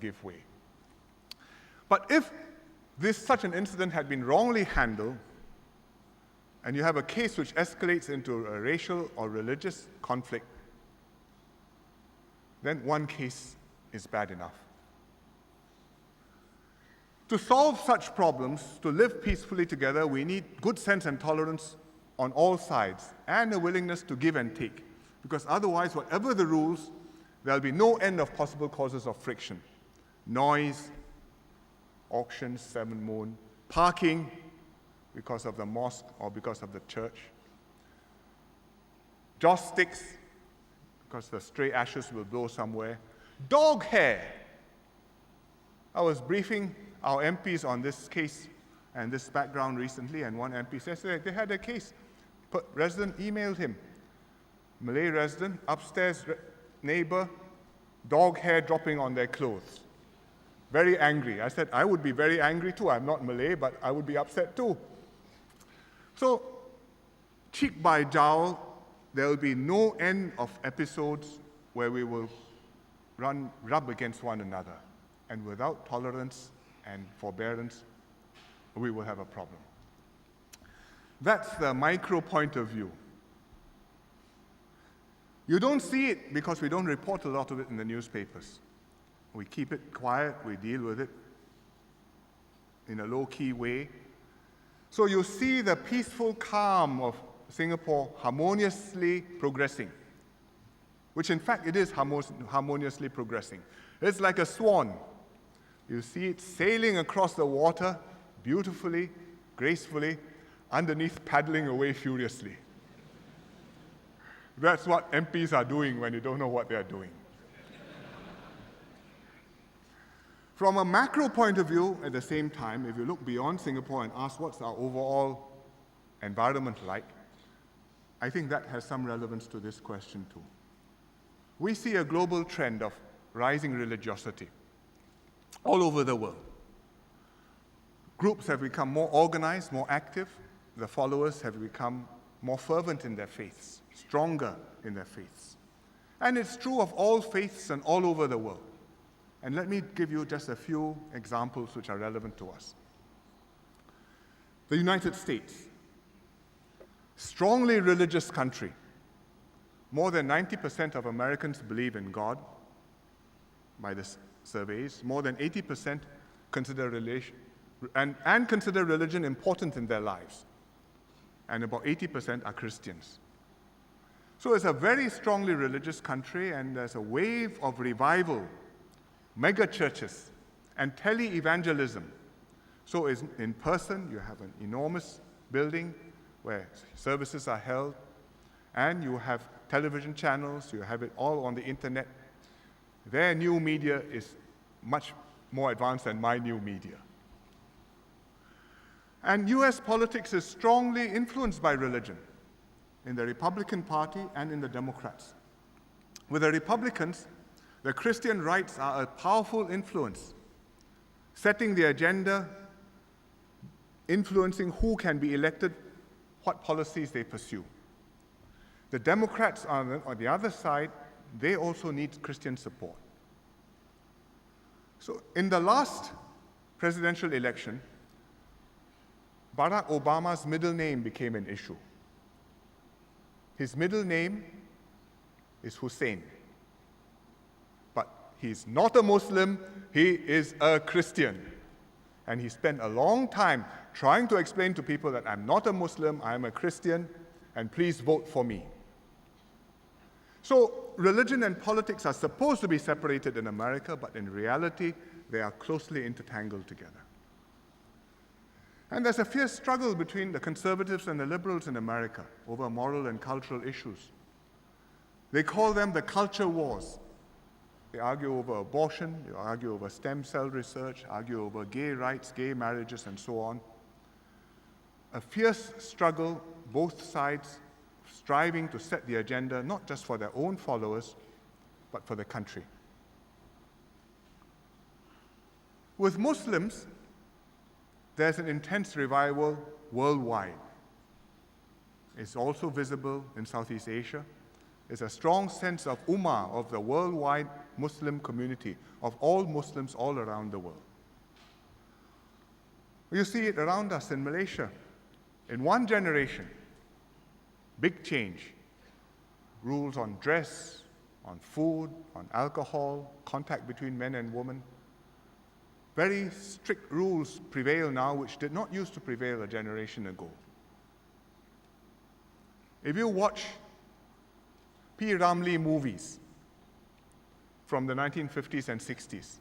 Speaker 2: give way. But if such an incident had been wrongly handled, and you have a case which escalates into a racial or religious conflict, then one case is bad enough. To solve such problems, to live peacefully together, we need good sense and tolerance on all sides and a willingness to give and take. Because otherwise, whatever the rules, there'll be no end of possible causes of friction. Noise, auctions, 7 Moon, parking because of the mosque or because of the church, joss sticks because the stray ashes will blow somewhere, dog hair. I was briefing our MPs on this case and this background recently, and one MP says they had a case. Resident emailed him, Malay resident, upstairs neighbor, dog hair dropping on their clothes. Very angry. I said, I would be very angry too. I'm not Malay, but I would be upset too. So cheek by jowl, there will be no end of episodes where we will rub against one another. And without tolerance and forbearance, we will have a problem. That's the micro point of view. You don't see it because we don't report a lot of it in the newspapers. We keep it quiet, we deal with it in a low-key way. So you see the peaceful calm of Singapore harmoniously progressing, which in fact it is harmoniously progressing. It's like a swan. You see it sailing across the water beautifully, gracefully, underneath paddling away furiously. That's what MPs are doing when you don't know what they are doing. From a macro point of view, at the same time, if you look beyond Singapore and ask what's our overall environment like, I think that has some relevance to this question too. We see a global trend of rising religiosity all over the world. Groups have become more organized, more active. The followers have become more fervent in their faiths, stronger in their faiths. And it's true of all faiths and all over the world. And let me give you just a few examples which are relevant to us. The United States, strongly religious country. More than 90% of Americans believe in God by the surveys. More than 80% consider consider religion important in their lives. And about 80% are Christians. So it's a very strongly religious country, and there's a wave of revival, mega churches, and tele-evangelism. So in person, you have an enormous building where services are held, and you have television channels, you have it all on the internet. Their new media is much more advanced than my new media. And US politics is strongly influenced by religion in the Republican Party and in the Democrats. With the Republicans, the Christian rights are a powerful influence, setting the agenda, influencing who can be elected, what policies they pursue. The Democrats on the other side, they also need Christian support. So in the last presidential election, Barack Obama's middle name became an issue. His middle name is Hsien. But he's not a Muslim, he is a Christian. And he spent a long time trying to explain to people that I'm not a Muslim, I'm a Christian, and please vote for me. So religion and politics are supposed to be separated in America, but in reality, they are closely intertangled together. And there's a fierce struggle between the conservatives and the liberals in America over moral and cultural issues. They call them the culture wars. They argue over abortion, they argue over stem cell research, argue over gay rights, gay marriages, and so on. A fierce struggle, both sides striving to set the agenda, not just for their own followers, but for the country. With Muslims, there's an intense revival worldwide. It's also visible in Southeast Asia. There's a strong sense of ummah, of the worldwide Muslim community, of all Muslims all around the world. You see it around us in Malaysia. In one generation, big change. Rules on dress, on food, on alcohol, contact between men and women. Very strict rules prevail now, which did not used to prevail a generation ago. If you watch P. Ramlee movies from the 1950s and 60s,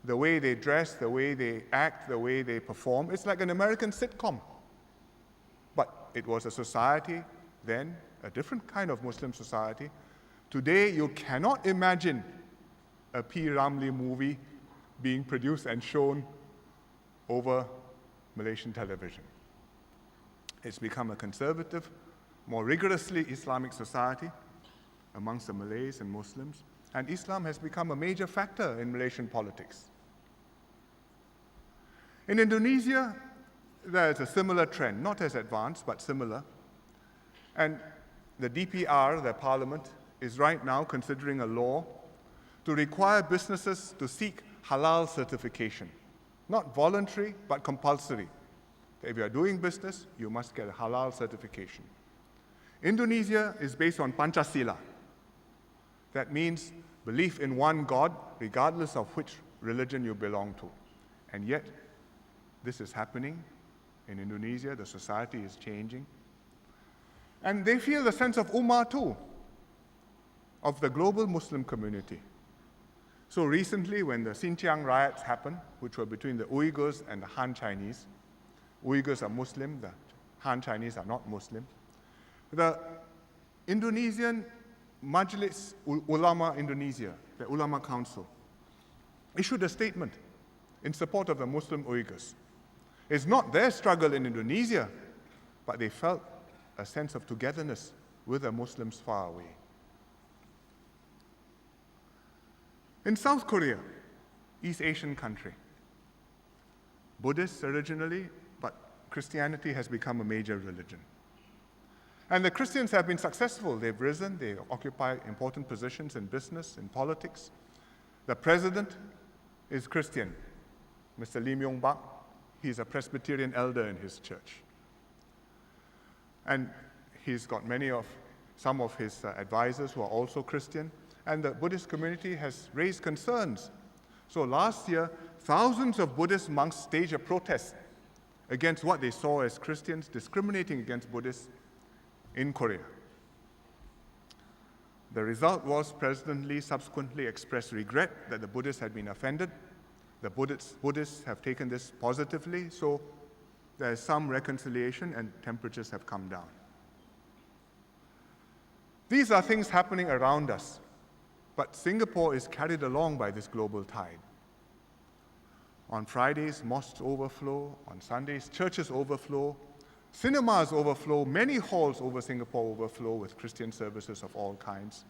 Speaker 2: the way they dress, the way they act, the way they perform, it's like an American sitcom. But it was a society then, a different kind of Muslim society. Today, you cannot imagine a P. Ramlee movie being produced and shown over Malaysian television. It's become a conservative, more rigorously Islamic society amongst the Malays and Muslims, and Islam has become a major factor in Malaysian politics. In Indonesia, there is a similar trend, not as advanced, but similar. And the DPR, the parliament, is right now considering a law to require businesses to seek halal certification. Not voluntary, but compulsory. If you are doing business, you must get a halal certification. Indonesia is based on Pancasila. That means belief in one God, regardless of which religion you belong to. And yet, this is happening in Indonesia. The society is changing. And they feel the sense of ummah too, of the global Muslim community. So recently, when the Xinjiang riots happened, which were between the Uyghurs and the Han Chinese, Uyghurs are Muslim, the Han Chinese are not Muslim, the Indonesian Majlis Ulama Indonesia, the Ulama Council, issued a statement in support of the Muslim Uyghurs. It's not their struggle in Indonesia, but they felt a sense of togetherness with the Muslims far away. In South Korea, East Asian country, Buddhists originally, but Christianity has become a major religion. And the Christians have been successful. They've risen, they occupy important positions in business, in politics. The president is Christian, Mr. Lee Myung-bak. He's a Presbyterian elder in his church. And he's got some of his advisors who are also Christian. And the Buddhist community has raised concerns. So last year, thousands of Buddhist monks staged a protest against what they saw as Christians discriminating against Buddhists in Korea. The result was President Lee subsequently expressed regret that the Buddhists had been offended. The Buddhists have taken this positively, so there is some reconciliation and temperatures have come down. These are things happening around us, but Singapore is carried along by this global tide. On Fridays, mosques overflow. On Sundays, churches overflow. Cinemas overflow. Many halls over Singapore overflow with Christian services of all kinds.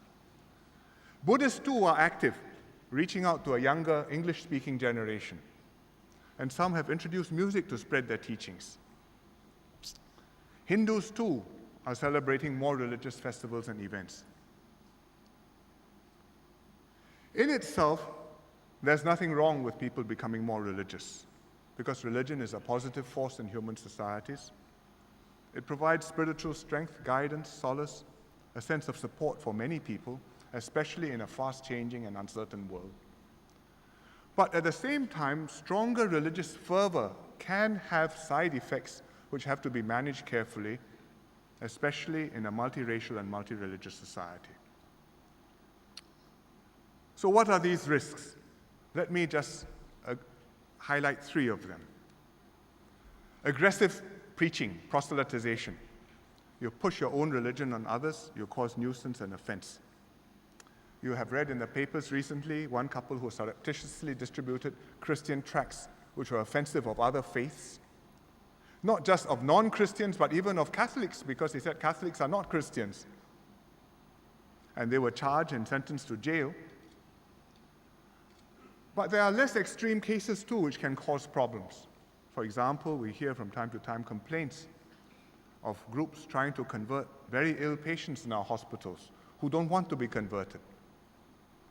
Speaker 2: Buddhists too are active, reaching out to a younger English-speaking generation. And some have introduced music to spread their teachings. Hindus too are celebrating more religious festivals and events. In itself, there's nothing wrong with people becoming more religious, because religion is a positive force in human societies. It provides spiritual strength, guidance, solace, a sense of support for many people, especially in a fast-changing and uncertain world. But at the same time, stronger religious fervor can have side effects which have to be managed carefully, especially in a multiracial and multi-religious society. So what are these risks? Let me just highlight 3 of them. Aggressive preaching, proselytization. You push your own religion on others, you cause nuisance and offense. You have read in the papers recently one couple who surreptitiously distributed Christian tracts which were offensive of other faiths. Not just of non-Christians, but even of Catholics, because they said Catholics are not Christians. And they were charged and sentenced to jail. But there are less extreme cases too which can cause problems. For example, we hear from time to time complaints of groups trying to convert very ill patients in our hospitals who don't want to be converted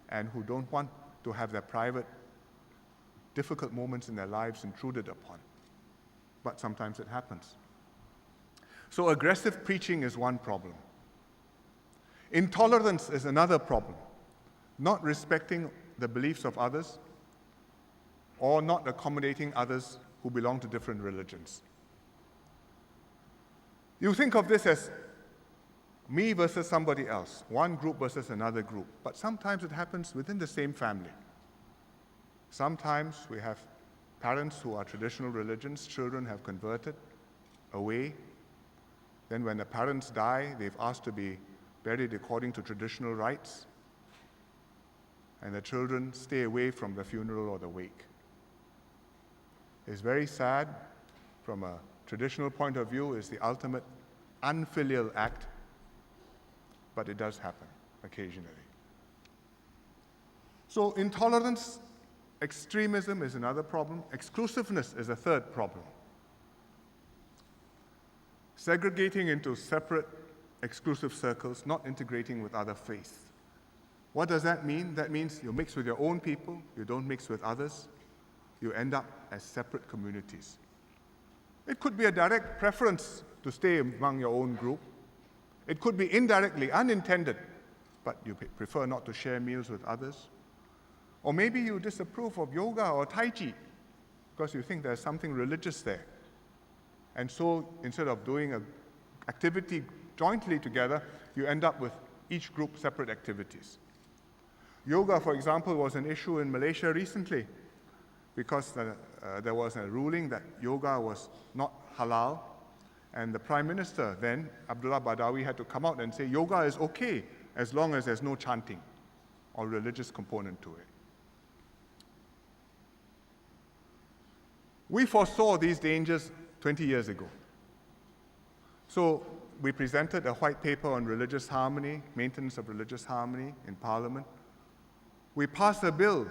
Speaker 2: and who don't want to have their private, difficult moments in their lives intruded upon. But sometimes it happens. So aggressive preaching is one problem. Intolerance is another problem. Not respecting the beliefs of others or not accommodating others who belong to different religions. You think of this as me versus somebody else, one group versus another group, but sometimes it happens within the same family. Sometimes we have parents who are traditional religions, children have converted away. Then when the parents die, they've asked to be buried according to traditional rites, and the children stay away from the funeral or the wake. It's very sad. From a traditional point of view, it's the ultimate unfilial act, but it does happen occasionally. So intolerance, extremism is another problem. Exclusiveness is a third problem. Segregating into separate exclusive circles, not integrating with other faiths. What does that mean? That means you mix with your own people, you don't mix with others, you end up as separate communities. It could be a direct preference to stay among your own group. It could be indirectly, unintended, but you prefer not to share meals with others. Or maybe you disapprove of yoga or Tai Chi because you think there's something religious there. And so instead of doing an activity jointly together, you end up with each group separate activities. Yoga, for example, was an issue in Malaysia recently because there was a ruling that yoga was not halal, and the Prime Minister then, Abdullah Badawi, had to come out and say yoga is okay as long as there's no chanting or religious component to it. We foresaw these dangers 20 years ago. So we presented a white paper on religious harmony, maintenance of religious harmony in Parliament. We passed a bill,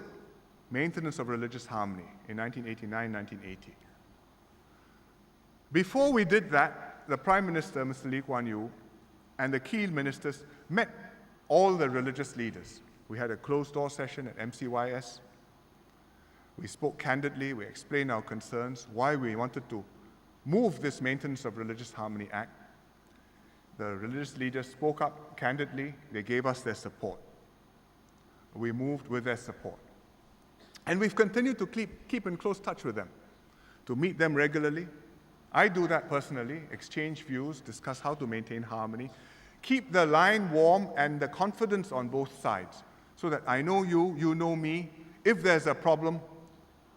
Speaker 2: Maintenance of Religious Harmony, in 1989, 1980. Before we did that, the Prime Minister, Mr. Lee Kuan Yew, and the key ministers met all the religious leaders. We had a closed-door session at MCYS. We spoke candidly, we explained our concerns, why we wanted to move this Maintenance of Religious Harmony Act. The religious leaders spoke up candidly, they gave us their support. We moved with their support. And we've continued to keep in close touch with them, to meet them regularly. I do that personally, exchange views, discuss how to maintain harmony, keep the line warm and the confidence on both sides, so that I know you, you know me. If there's a problem,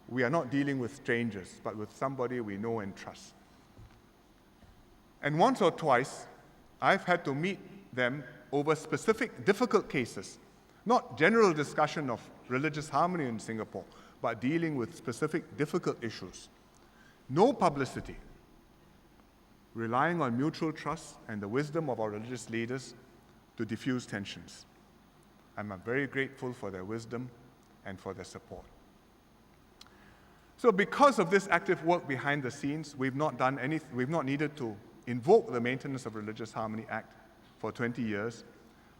Speaker 2: we are not dealing with strangers, but with somebody we know and trust. And once or twice, I've had to meet them over specific difficult cases, not general discussion of religious harmony in Singapore, but dealing with specific difficult issues. No publicity, relying on mutual trust and the wisdom of our religious leaders to diffuse tensions. I'm very grateful for their wisdom and for their support. So because of this active work behind the scenes, we've not needed to invoke the Maintenance of Religious Harmony Act for 20 years,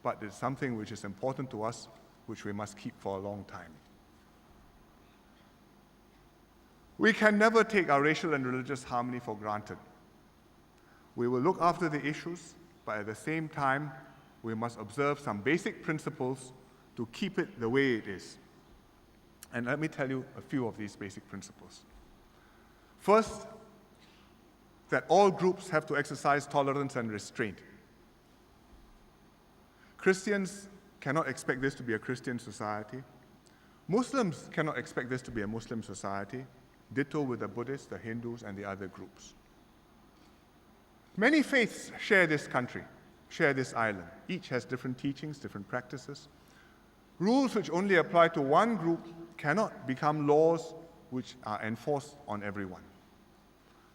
Speaker 2: but it's something which is important to us, which we must keep for a long time. We can never take our racial and religious harmony for granted. We will look after the issues, but at the same time, we must observe some basic principles to keep it the way it is. And let me tell you a few of these basic principles. First, that all groups have to exercise tolerance and restraint. Christians cannot expect this to be a Christian society. Muslims cannot expect this to be a Muslim society. Ditto with the Buddhists, the Hindus, and the other groups. Many faiths share this country, share this island. Each has different teachings, different practices. Rules which only apply to one group cannot become laws which are enforced on everyone.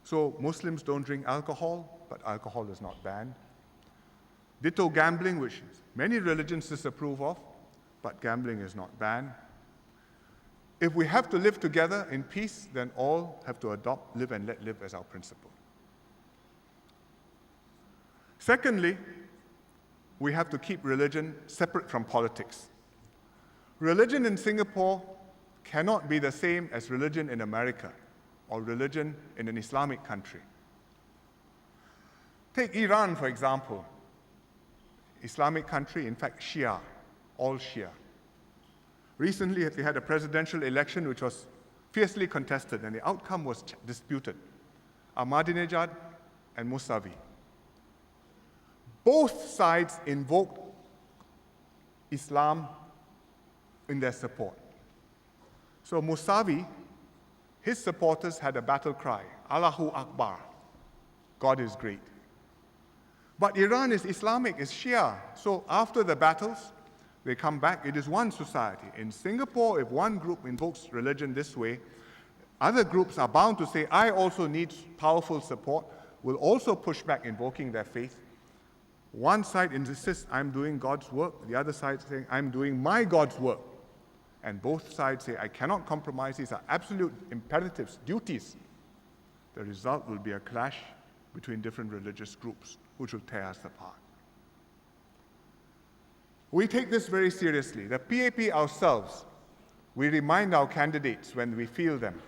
Speaker 2: So Muslims don't drink alcohol, but alcohol is not banned. Ditto gambling, which many religions disapprove of, but gambling is not banned. If we have to live together in peace, then all have to adopt live and let live as our principle. Secondly, we have to keep religion separate from politics. Religion in Singapore cannot be the same as religion in America or religion in an Islamic country. Take Iran, for example. Islamic country, in fact, Shia, all Shia. Recently, they had a presidential election which was fiercely contested, and the outcome was disputed. Ahmadinejad and Mousavi. Both sides invoked Islam in their support. So Mousavi, his supporters had a battle cry, Allahu Akbar, God is great. But Iran is Islamic, is Shia. So after the battles, they come back, it is one society. In Singapore, if one group invokes religion this way, other groups are bound to say, I also need powerful support, will also push back invoking their faith. One side insists, I'm doing God's work. The other side saying, I'm doing my God's work. And both sides say, I cannot compromise. These are absolute imperatives, duties. The result will be a clash between different religious groups, which will tear us apart. We take this very seriously. The PAP ourselves, we remind our candidates when we field them.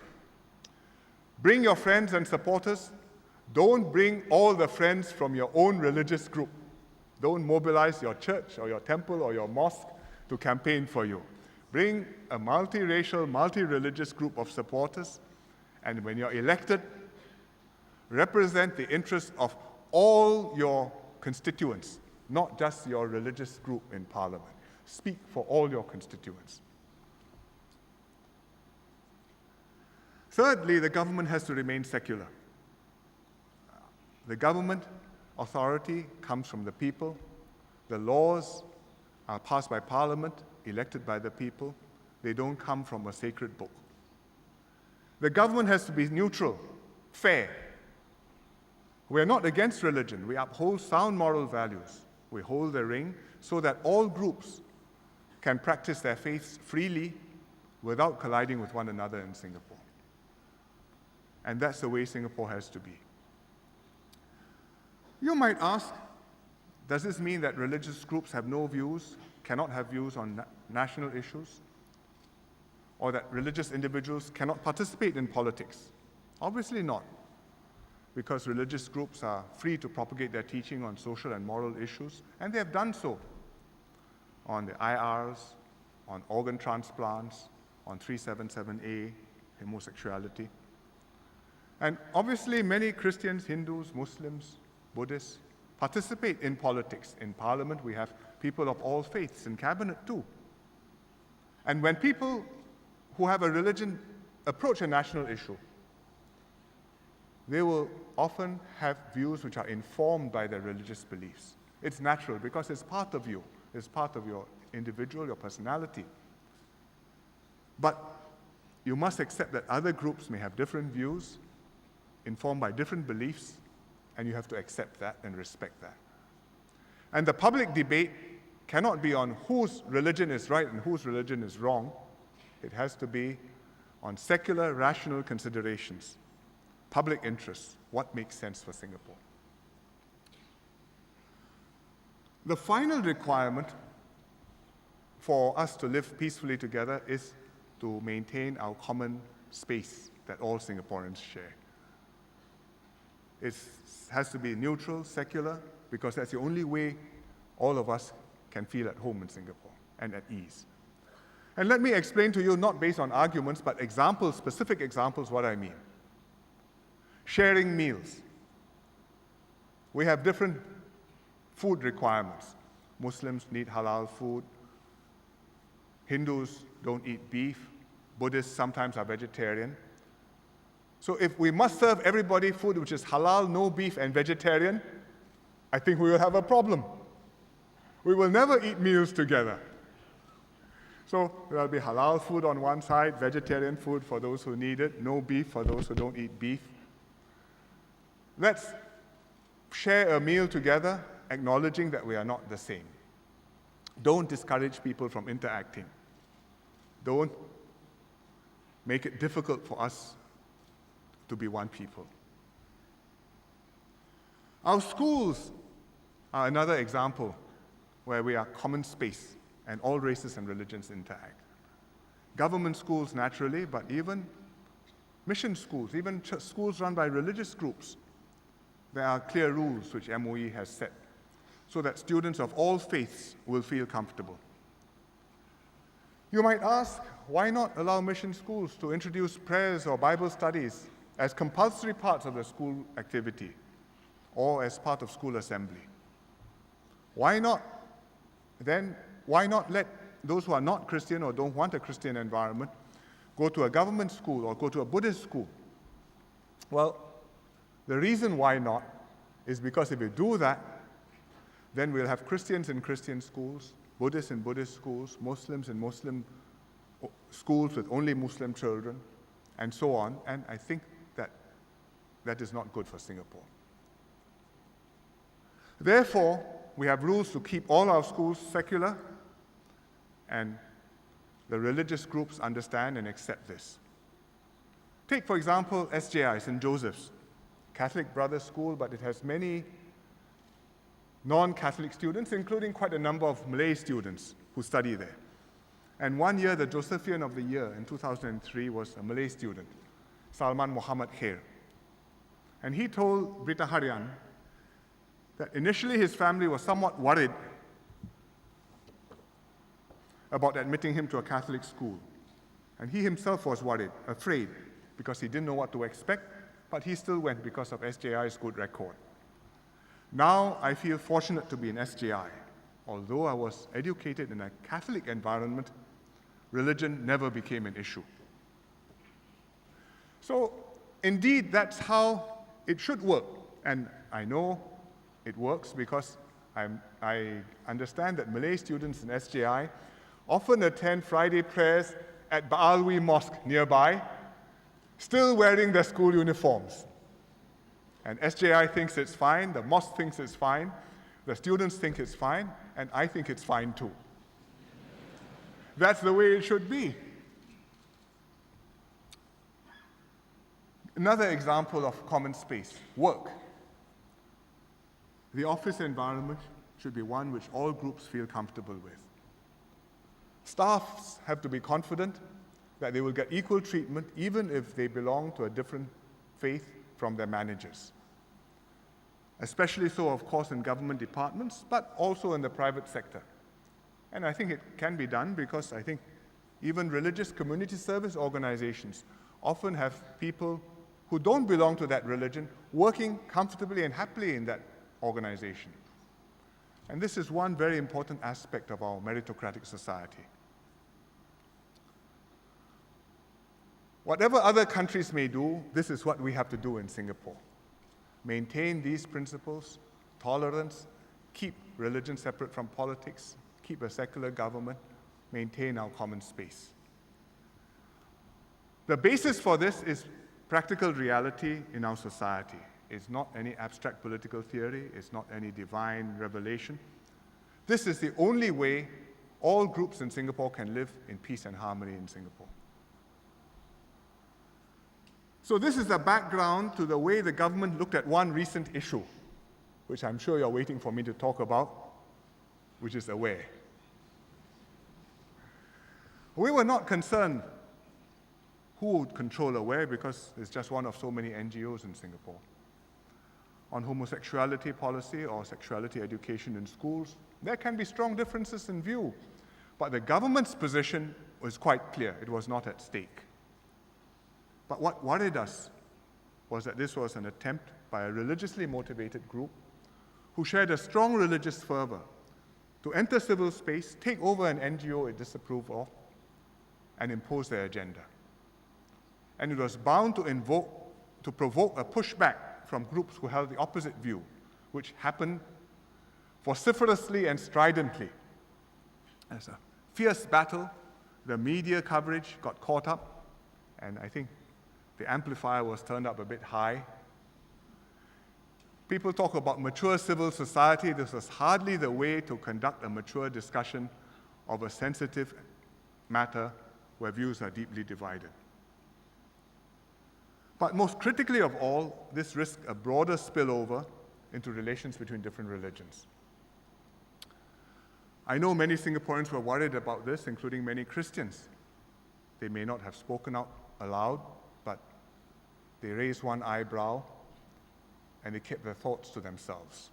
Speaker 2: Bring your friends and supporters. Don't bring all the friends from your own religious group. Don't mobilize your church or your temple or your mosque to campaign for you. Bring a multiracial, multi-religious group of supporters, and when you're elected, represent the interests of all your constituents, not just your religious group in Parliament. Speak for all your constituents. Thirdly, the government has to remain secular. The government authority comes from the people. The laws are passed by Parliament, elected by the people. They don't come from a sacred book. The government has to be neutral, fair. We are not against religion. We uphold sound moral values. We hold the ring so that all groups can practice their faiths freely without colliding with one another in Singapore. And that's the way Singapore has to be. You might ask, does this mean that religious groups have no views, cannot have views on national issues? Or that religious individuals cannot participate in politics? Obviously not, because religious groups are free to propagate their teaching on social and moral issues, and they have done so on the IRs, on organ transplants, on 377A, homosexuality. And obviously many Christians, Hindus, Muslims, Buddhists participate in politics. In Parliament, we have people of all faiths, in cabinet too. And when people who have a religion approach a national issue, they will often have views which are informed by their religious beliefs. It's natural because it's part of you. It's part of your individual, your personality. But you must accept that other groups may have different views, informed by different beliefs, and you have to accept that and respect that. And the public debate cannot be on whose religion is right and whose religion is wrong. It has to be on secular, rational considerations, public interests, what makes sense for Singapore. The final requirement for us to live peacefully together is to maintain our common space that all Singaporeans share. It has to be neutral, secular, because that's the only way all of us can feel at home in Singapore and at ease. And let me explain to you, not based on arguments, but examples, specific examples, what I mean. Sharing meals. We have different food requirements. Muslims need halal food. Hindus don't eat beef. Buddhists sometimes are vegetarian. So if we must serve everybody food which is halal, no beef, and vegetarian, I think we will have a problem. We will never eat meals together. So there will be halal food on one side, vegetarian food for those who need it, no beef for those who don't eat beef. Let's share a meal together, acknowledging that we are not the same. Don't discourage people from interacting. Don't make it difficult for us to be one people. Our schools are another example where we are common space and all races and religions interact. Government schools naturally, but even mission schools, even schools run by religious groups, there are clear rules which MOE has set so that students of all faiths will feel comfortable. You might ask, why not allow mission schools to introduce prayers or Bible studies as compulsory parts of the school activity or as part of school assembly? Why not let those who are not Christian or don't want a Christian environment go to a government school or go to a Buddhist school? Well, the reason why not is because if we do that, then we'll have Christians in Christian schools, Buddhists in Buddhist schools, Muslims in Muslim schools with only Muslim children, and so on. And I think that is not good for Singapore. Therefore, we have rules to keep all our schools secular, and the religious groups understand and accept this. Take, for example, SJI, St. Joseph's, Catholic Brothers School, but it has many non-Catholic students, including quite a number of Malay students who study there. And one year, the Josephian of the Year in 2003 was a Malay student, Salman Muhammad Khair. And he told Berita Harian that initially his family was somewhat worried about admitting him to a Catholic school. And he himself was worried, afraid, because he didn't know what to expect, but he still went because of SJI's good record. Now I feel fortunate to be in SJI. Although I was educated in a Catholic environment, religion never became an issue. So indeed, that's how it should work. And I know it works because I understand that Malay students in SJI often attend Friday prayers at Ba'alwi Mosque nearby, still wearing their school uniforms. And SJI thinks it's fine, the mosque thinks it's fine, the students think it's fine, and I think it's fine too. That's the way it should be. Another example of common space, work. The office environment should be one which all groups feel comfortable with. Staffs have to be confident that they will get equal treatment even if they belong to a different faith from their managers. Especially so, of course, in government departments, but also in the private sector. And I think it can be done because I think even religious community service organizations often have people who don't belong to that religion working comfortably and happily in that organization. And this is one very important aspect of our meritocratic society. Whatever other countries may do, this is what we have to do in Singapore. Maintain these principles, tolerance, keep religion separate from politics, keep a secular government, maintain our common space. The basis for this is practical reality in our society. It's not any abstract political theory, it's not any divine revelation. This is the only way all groups in Singapore can live in peace and harmony in Singapore. So this is the background to the way the government looked at one recent issue, which I'm sure you're waiting for me to talk about, which is Aware. We were not concerned who would control Aware because it's just one of so many NGOs in Singapore. On homosexuality policy or sexuality education in schools, there can be strong differences in view, but the government's position was quite clear. It was not at stake. But what worried us was that this was an attempt by a religiously motivated group who shared a strong religious fervor to enter civil space, take over an NGO it disapproved of, and impose their agenda. And it was bound to provoke a pushback from groups who held the opposite view, which happened vociferously and stridently. As a fierce battle, the media coverage got caught up, and I think the amplifier was turned up a bit high. People talk about mature civil society. This was hardly the way to conduct a mature discussion of a sensitive matter where views are deeply divided. But most critically of all, this risked a broader spillover into relations between different religions. I know many Singaporeans were worried about this, including many Christians. They may not have spoken out aloud, but they raised one eyebrow and they kept their thoughts to themselves.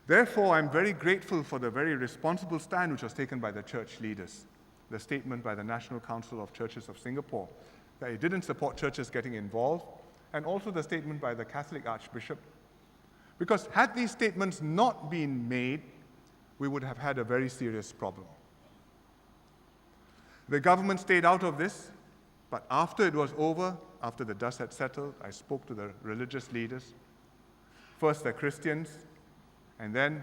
Speaker 2: Therefore, I'm very grateful for the very responsible stand which was taken by the church leaders, the statement by the National Council of Churches of Singapore, that it didn't support churches getting involved, and also the statement by the Catholic Archbishop. Because had these statements not been made, we would have had a very serious problem. The government stayed out of this, but after it was over, after the dust had settled, I spoke to the religious leaders, first the Christians, and then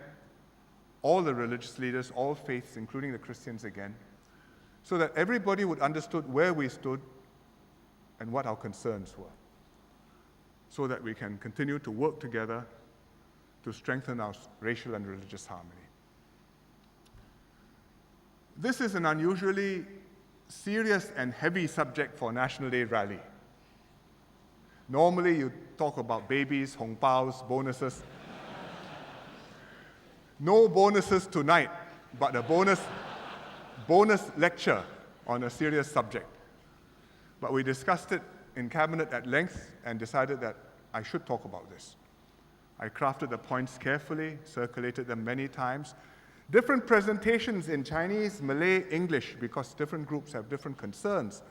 Speaker 2: all the religious leaders, all faiths, including the Christians again, so that everybody would understood where we stood and what our concerns were, so that we can continue to work together to strengthen our racial and religious harmony. This is an unusually serious and heavy subject for a National Day rally. Normally, you talk about babies, hong baos, bonuses. No bonuses tonight, but a bonus lecture on a serious subject. But we discussed it in cabinet at length and decided that I should talk about this. I crafted the points carefully, circulated them many times. Different presentations in Chinese, Malay, English, because different groups have different concerns,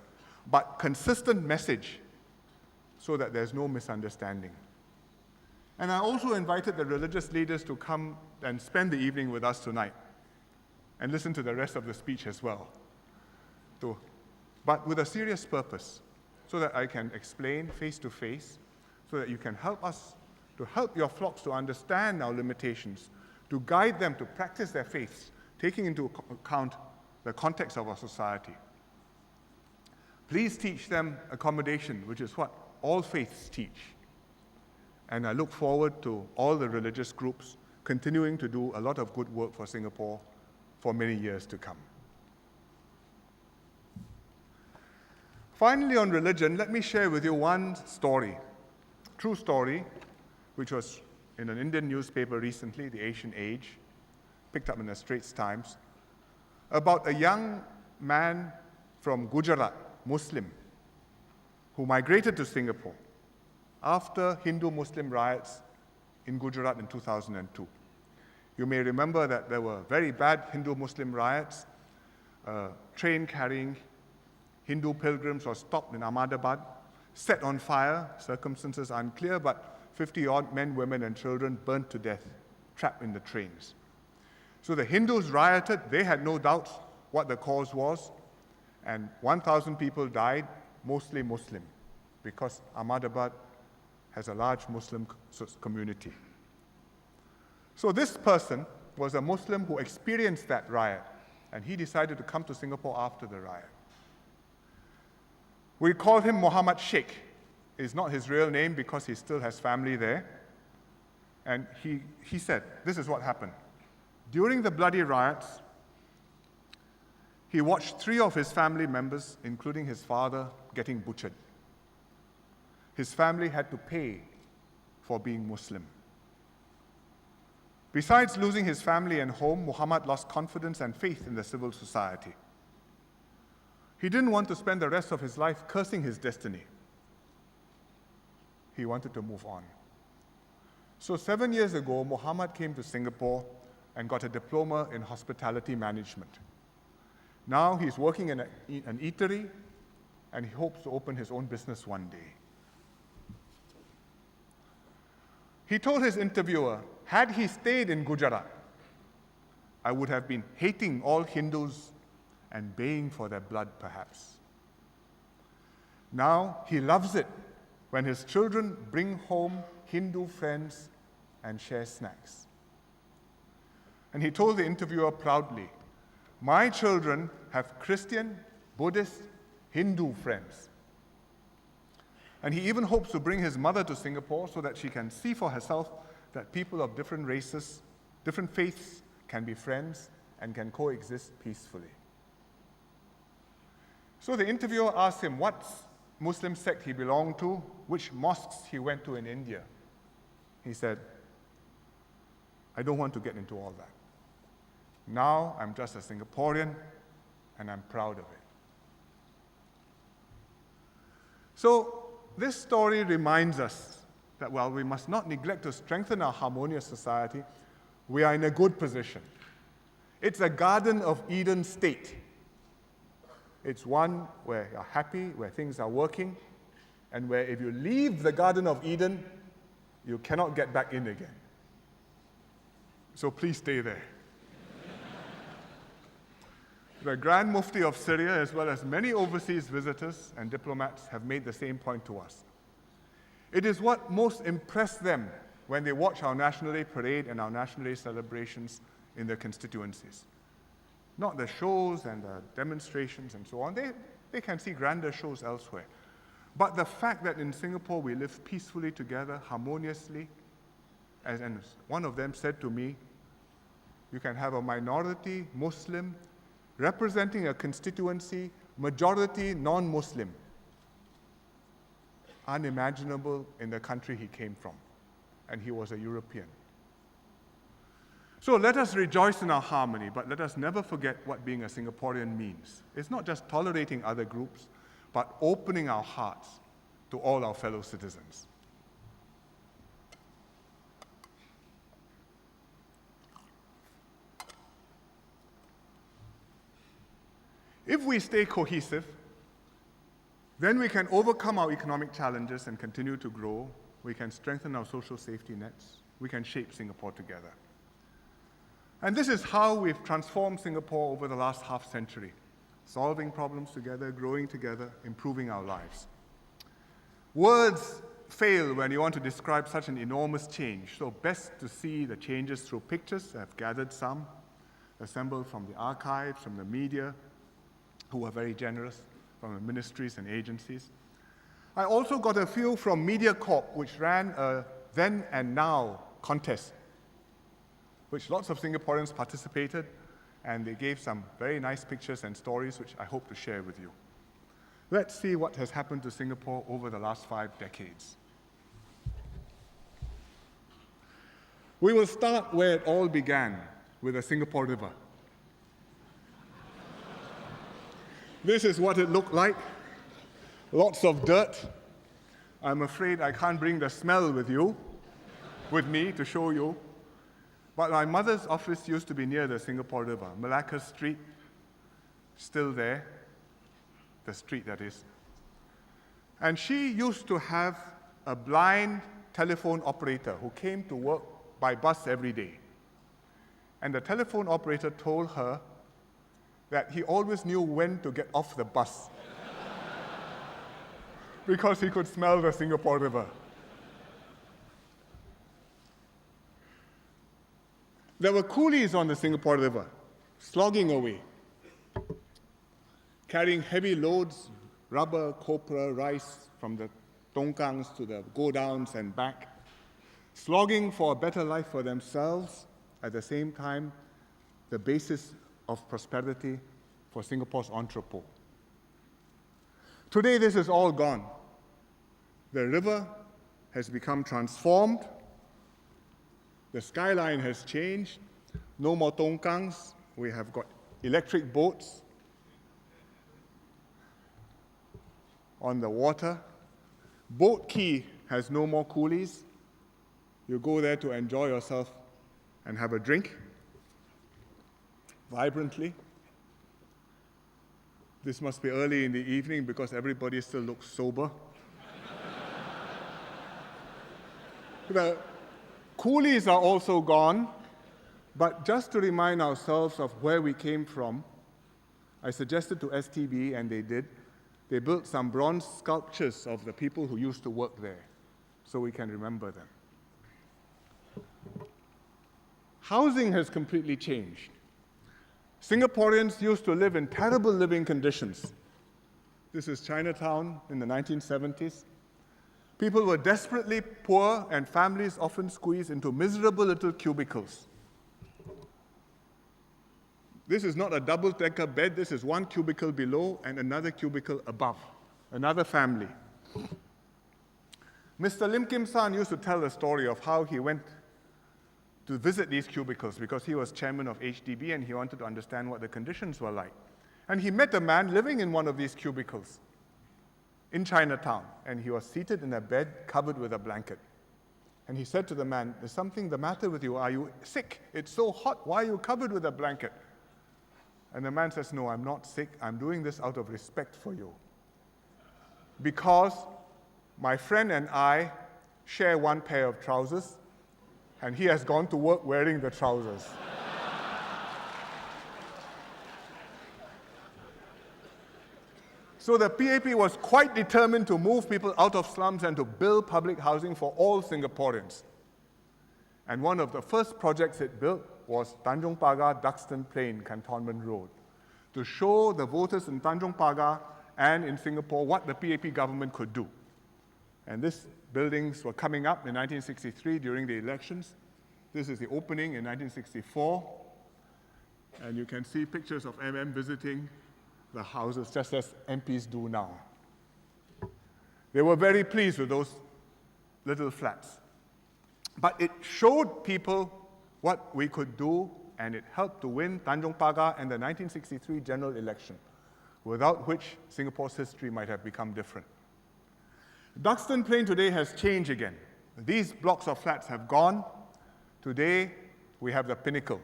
Speaker 2: but consistent message so that there's no misunderstanding. And I also invited the religious leaders to come and spend the evening with us tonight and listen to the rest of the speech as well. But with a serious purpose, so that I can explain face to face, so that you can help us to help your flocks to understand our limitations, to guide them to practice their faiths, taking into account the context of our society. Please teach them accommodation, which is what all faiths teach. And I look forward to all the religious groups continuing to do a lot of good work for Singapore for many years to come. Finally, on religion, let me share with you one story, true story, which was in an Indian newspaper recently, the Asian Age, picked up in the Straits Times, about a young man from Gujarat, Muslim, who migrated to Singapore after Hindu-Muslim riots in Gujarat in 2002. You may remember that there were very bad Hindu-Muslim riots. A train carrying Hindu pilgrims was stopped in Ahmedabad, set on fire, circumstances unclear, but 50-odd men, women, and children burnt to death, trapped in the trains. So the Hindus rioted. They had no doubts what the cause was, and 1,000 people died, mostly Muslim, because Ahmedabad has a large Muslim community. So this person was a Muslim who experienced that riot, and he decided to come to Singapore after the riot. We call him Muhammad Sheikh. It's not his real name because he still has family there. And he said, this is what happened. During the bloody riots, he watched 3 of his family members, including his father, getting butchered. His family had to pay for being Muslim. Besides losing his family and home, Muhammad lost confidence and faith in the civil society. He didn't want to spend the rest of his life cursing his destiny. He wanted to move on. So 7 years ago, Muhammad came to Singapore and got a diploma in hospitality management. Now he's working in an eatery, and he hopes to open his own business one day. He told his interviewer, had he stayed in Gujarat, I would have been hating all Hindus and baying for their blood, perhaps. Now he loves it when his children bring home Hindu friends and share snacks. And he told the interviewer proudly, my children have Christian, Buddhist, Hindu friends. And he even hopes to bring his mother to Singapore so that she can see for herself that people of different races, different faiths can be friends and can coexist peacefully. So the interviewer asked him what Muslim sect he belonged to, which mosques he went to in India. He said, I don't want to get into all that. Now I'm just a Singaporean and I'm proud of it. So this story reminds us that while we must not neglect to strengthen our harmonious society, we are in a good position. It's a Garden of Eden state. It's one where you're happy, where things are working, and where if you leave the Garden of Eden, you cannot get back in again. So please stay there. The Grand Mufti of Syria, as well as many overseas visitors and diplomats, have made the same point to us. It is what most impressed them when they watch our National Day parade and our National Day celebrations in their constituencies. Not the shows and the demonstrations and so on. They can see grander shows elsewhere. But the fact that in Singapore we live peacefully together, harmoniously, and one of them said to me, you can have a minority Muslim representing a constituency, majority non-Muslim. Unimaginable in the country he came from, and he was a European. So let us rejoice in our harmony, but let us never forget what being a Singaporean means. It's not just tolerating other groups, but opening our hearts to all our fellow citizens. If we stay cohesive, then we can overcome our economic challenges and continue to grow. We can strengthen our social safety nets. We can shape Singapore together. And this is how we've transformed Singapore over the last half-century, solving problems together, growing together, improving our lives. Words fail when you want to describe such an enormous change, so best to see the changes through pictures. I've gathered some, assembled from the archives, from the media, who are very generous, from the ministries and agencies. I also got a few from MediaCorp, which ran a then and now contest, which lots of Singaporeans participated, and they gave some very nice pictures and stories, which I hope to share with you. Let's see what has happened to Singapore over the last 5 decades. We will start where it all began, with the Singapore River. This is what it looked like. Lots of dirt. I'm afraid I can't bring the smell with me to show you. But my mother's office used to be near the Singapore River. Malacca Street, still there. The street, that is. And she used to have a blind telephone operator who came to work by bus every day. And the telephone operator told her that he always knew when to get off the bus because he could smell the Singapore River. There were coolies on the Singapore River, slogging away, carrying heavy loads, rubber, copra, rice from the tongkangs to the godowns and back, slogging for a better life for themselves, at the same time, the basis of prosperity for Singapore's entrepot. Today, this is all gone. The river has become transformed. The skyline has changed. No more tongkangs. We have got electric boats on the water. Boat Quay has no more coolies. You go there to enjoy yourself and have a drink vibrantly. This must be early in the evening because everybody still looks sober. The coolies are also gone, but just to remind ourselves of where we came from, I suggested to STB, and they did. They built some bronze sculptures of the people who used to work there, so we can remember them. Housing has completely changed. Singaporeans used to live in terrible living conditions. This is Chinatown in the 1970s. People were desperately poor, and families often squeezed into miserable little cubicles. This is not a double-decker bed. This is one cubicle below and another cubicle above, another family. Mr. Lim Kim San used to tell a story of how he went to visit these cubicles because he was chairman of HDB and he wanted to understand what the conditions were like. And he met a man living in one of these cubicles in Chinatown, and he was seated in a bed covered with a blanket. And he said to the man, "Is something the matter with you? Are you sick? It's so hot. Why are you covered with a blanket?" And the man says, "No, I'm not sick. I'm doing this out of respect for you. Because my friend and I share one pair of trousers, and he has gone to work wearing the trousers." So the PAP was quite determined to move people out of slums and to build public housing for all Singaporeans. And one of the first projects it built was Tanjong Pagar, Duxton Plain, Cantonment Road, to show the voters in Tanjong Pagar and in Singapore what the PAP government could do. And these buildings were coming up in 1963 during the elections. This is the opening in 1964. And you can see pictures of MM visiting the houses, just as MPs do now. They were very pleased with those little flats. But it showed people what we could do, and it helped to win Tanjong Pagar and the 1963 general election, without which Singapore's history might have become different. Duxton Plain today has changed again. These blocks of flats have gone. Today, we have the Pinnacle.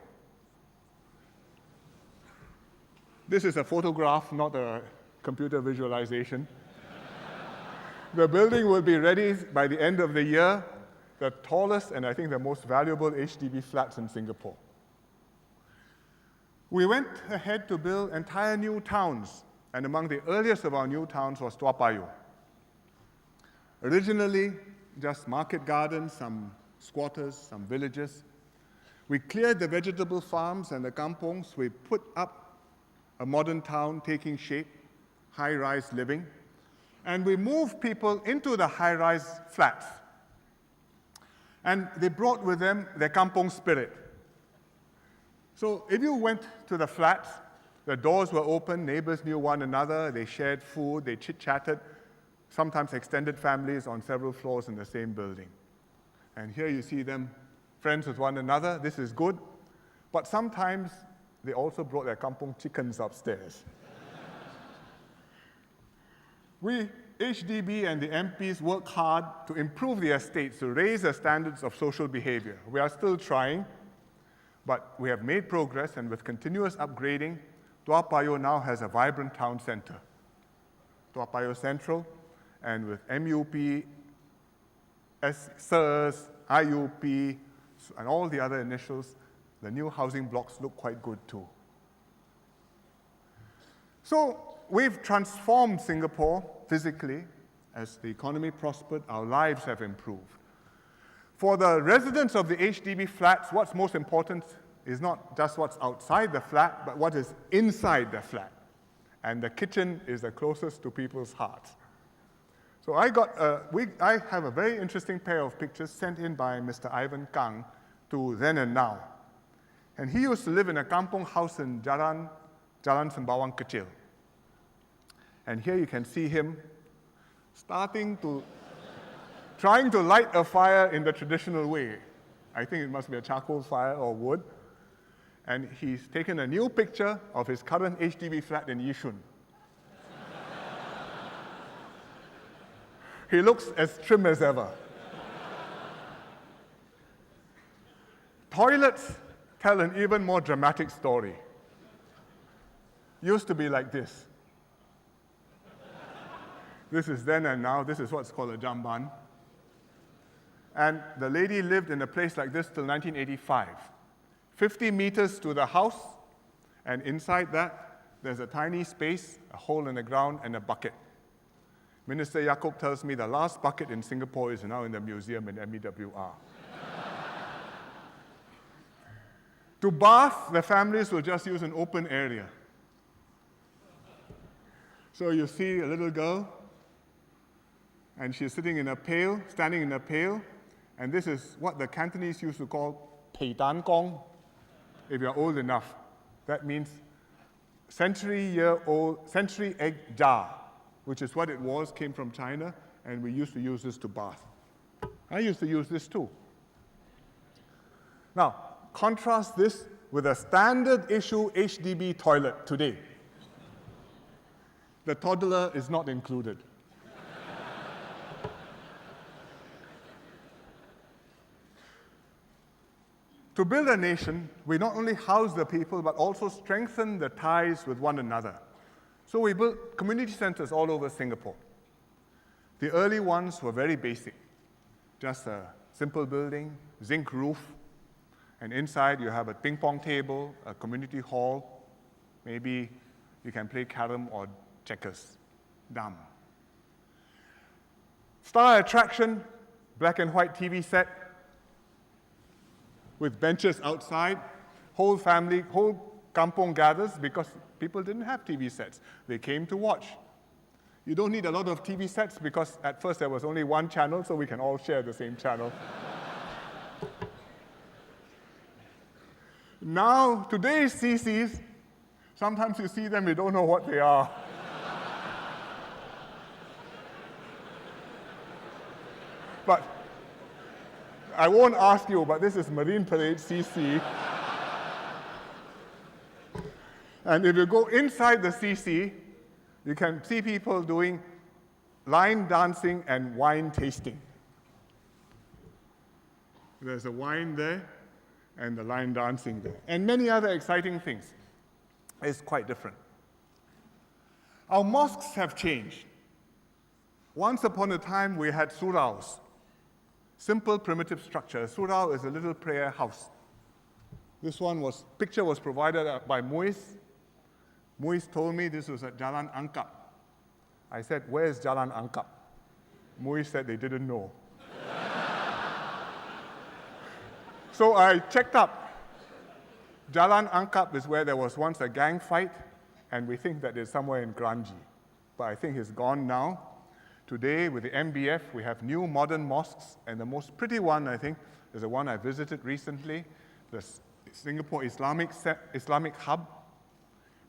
Speaker 2: This is a photograph, not a computer visualization. The building will be ready by the end of the year, the tallest and I think the most valuable HDB flats in Singapore. We went ahead to build entire new towns, and among the earliest of our new towns was Toa Payoh. Originally, just market gardens, some squatters, some villages. We cleared the vegetable farms and the kampongs. We put up a modern town taking shape, high-rise living, and we moved people into the high-rise flats. And they brought with them their kampong spirit. So if you went to the flats, the doors were open, neighbors knew one another, they shared food, they chit-chatted, sometimes extended families on several floors in the same building. And here you see them friends with one another. This is good. But sometimes they also brought their kampong chickens upstairs. We, HDB and the MPs, work hard to improve the estates, to raise the standards of social behavior. We are still trying, but we have made progress, and with continuous upgrading, Toa Payoh now has a vibrant town center. Toa Payoh Central, and with MUP, SIRS, IUP, and all the other initials, the new housing blocks look quite good too. So we've transformed Singapore physically. As the economy prospered, our lives have improved. For the residents of the HDB flats, what's most important is not just what's outside the flat, but what is inside the flat. And the kitchen is the closest to people's hearts. So I have a very interesting pair of pictures sent in by Mr. Ivan Kang to Then and Now. And he used to live in a kampong house in Jalan Sembawang Kecil. And here you can see him trying to light a fire in the traditional way. I think it must be a charcoal fire or wood. And he's taken a new picture of his current HDB flat in Yishun. He looks as trim as ever. Toilets tell an even more dramatic story. Used to be like this. This is Then and Now. This is what's called a jamban. And the lady lived in a place like this till 1985. 50 meters to the house, and inside that, there's a tiny space, a hole in the ground, and a bucket. Minister Yaacob tells me the last bucket in Singapore is now in the museum in MEWR. To bath, the families will just use an open area. So you see a little girl, and she's sitting in a pail, standing in a pail, and this is what the Cantonese used to call pei dan gong. If you're old enough, that means century-egg jar, which is what it was, came from China, and we used to use this to bath. I used to use this too. Now, contrast this with a standard issue HDB toilet today. The toddler is not included. To build a nation, we not only house the people, but also strengthen the ties with one another. So we built community centers all over Singapore. The early ones were very basic. Just a simple building, zinc roof, and inside you have a ping pong table, a community hall. Maybe you can play carom or checkers, dam. Star attraction, black and white TV set, with benches outside. Whole family, whole kampong gathers because people didn't have TV sets. They came to watch. You don't need a lot of TV sets because at first there was only one channel, so we can all share the same channel. Now, today's CCs, sometimes you see them, you don't know what they are. But I won't ask you, but this is Marine Parade CC. And if you go inside the CC, you can see people doing line dancing and wine tasting. There's a wine there and the line dancing there, and many other exciting things. It's quite different. Our mosques have changed. Once upon a time, we had suraus, simple primitive structure. A surau is a little prayer house. This picture was provided by Muiz. Muiz told me this was at Jalan Angkap. I said, where's Jalan Angkap? Muiz said they didn't know. So I checked up. Jalan Angkap is where there was once a gang fight, and we think that it's somewhere in Kranji. But I think it's gone now. Today, with the MBF, we have new modern mosques, and the most pretty one, I think, is the one I visited recently, the Singapore Islamic Hub,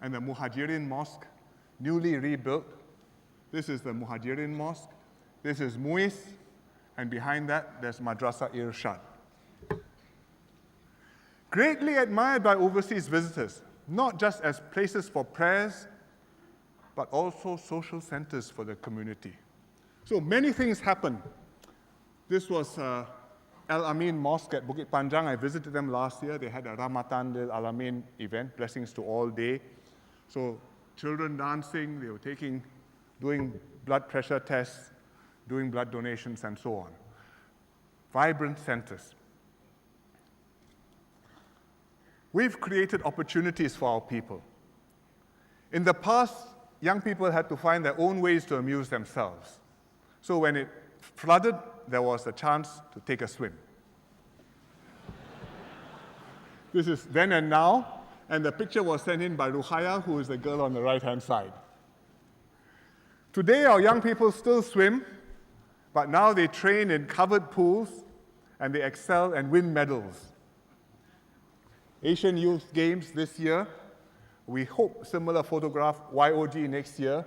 Speaker 2: and the Muhajirin Mosque, newly rebuilt. This is the Muhajirin Mosque. This is Muiz, and behind that, there's Madrasah Irshad. Greatly admired by overseas visitors, not just as places for prayers, but also social centers for the community. So many things happen. This was Al Amin Mosque at Bukit Panjang. I visited them last year. They had a Ramatan Lil Alamin event, blessings to all day. So children dancing, they were doing blood pressure tests, doing blood donations, and so on. Vibrant centers. We've created opportunities for our people. In the past, young people had to find their own ways to amuse themselves. So when it flooded, there was a chance to take a swim. This is then and now. And the picture was sent in by Ruhaya, who is the girl on the right-hand side. Today, our young people still swim, but now they train in covered pools, and they excel and win medals. Asian Youth Games this year. We hope similar photograph, YOG next year.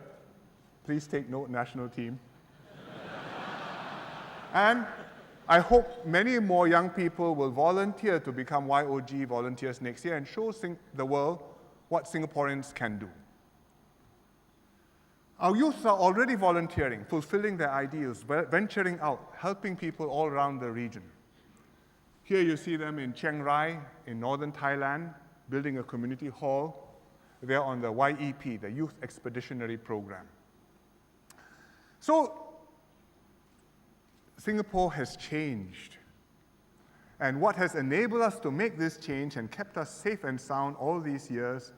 Speaker 2: Please take note, national team. And I hope many more young people will volunteer to become YOG volunteers next year and show the world what Singaporeans can do. Our youth are already volunteering, fulfilling their ideals, venturing out, helping people all around the region. Here you see them in Chiang Rai, in northern Thailand, building a community hall. They're on the YEP, the Youth Expeditionary Program. So, Singapore has changed. And what has enabled us to make this change and kept us safe and sound all these years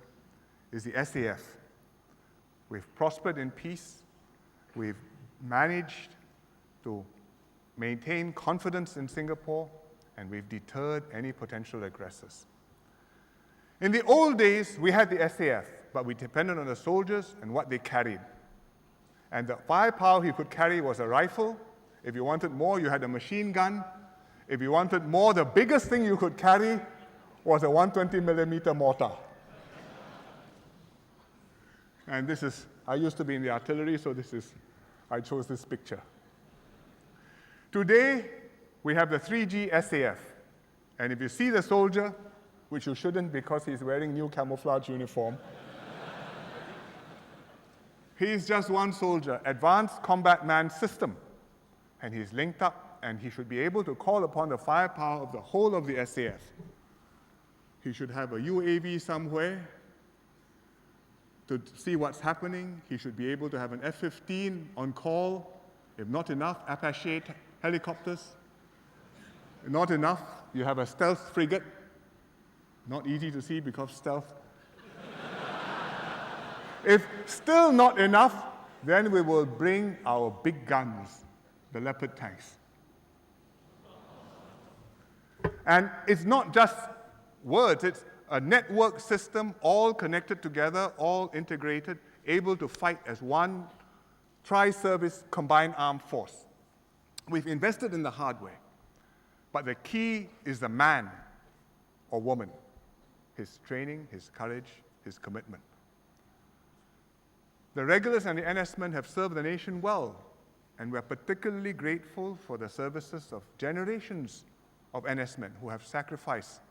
Speaker 2: is the SAF. We've prospered in peace. We've managed to maintain confidence in Singapore, and we've deterred any potential aggressors. In the old days, we had the SAF, but we depended on the soldiers and what they carried. And the firepower he could carry was a rifle. If you wanted more, you had a machine gun. If you wanted more, the biggest thing you could carry was a 120mm mortar. And this is, I used to be in the artillery, so I chose this picture. Today, we have the 3G SAF. And if you see the soldier, which you shouldn't because he's wearing new camouflage uniform, he's just one soldier, Advanced Combat Man System. And he's linked up, and he should be able to call upon the firepower of the whole of the SAF. He should have a UAV somewhere to see what's happening. He should be able to have an F-15 on call. If not enough, Apache helicopters. Not enough, you have a stealth frigate. Not easy to see because stealth. If still not enough, then we will bring our big guns, the Leopard tanks. And it's not just words, it's a network system, all connected together, all integrated, able to fight as one tri-service combined armed force. We've invested in the hardware, but the key is the man or woman, his training, his courage, his commitment. The regulars and the NS men have served the nation well, and we're particularly grateful for the services of generations of NS men who have sacrificed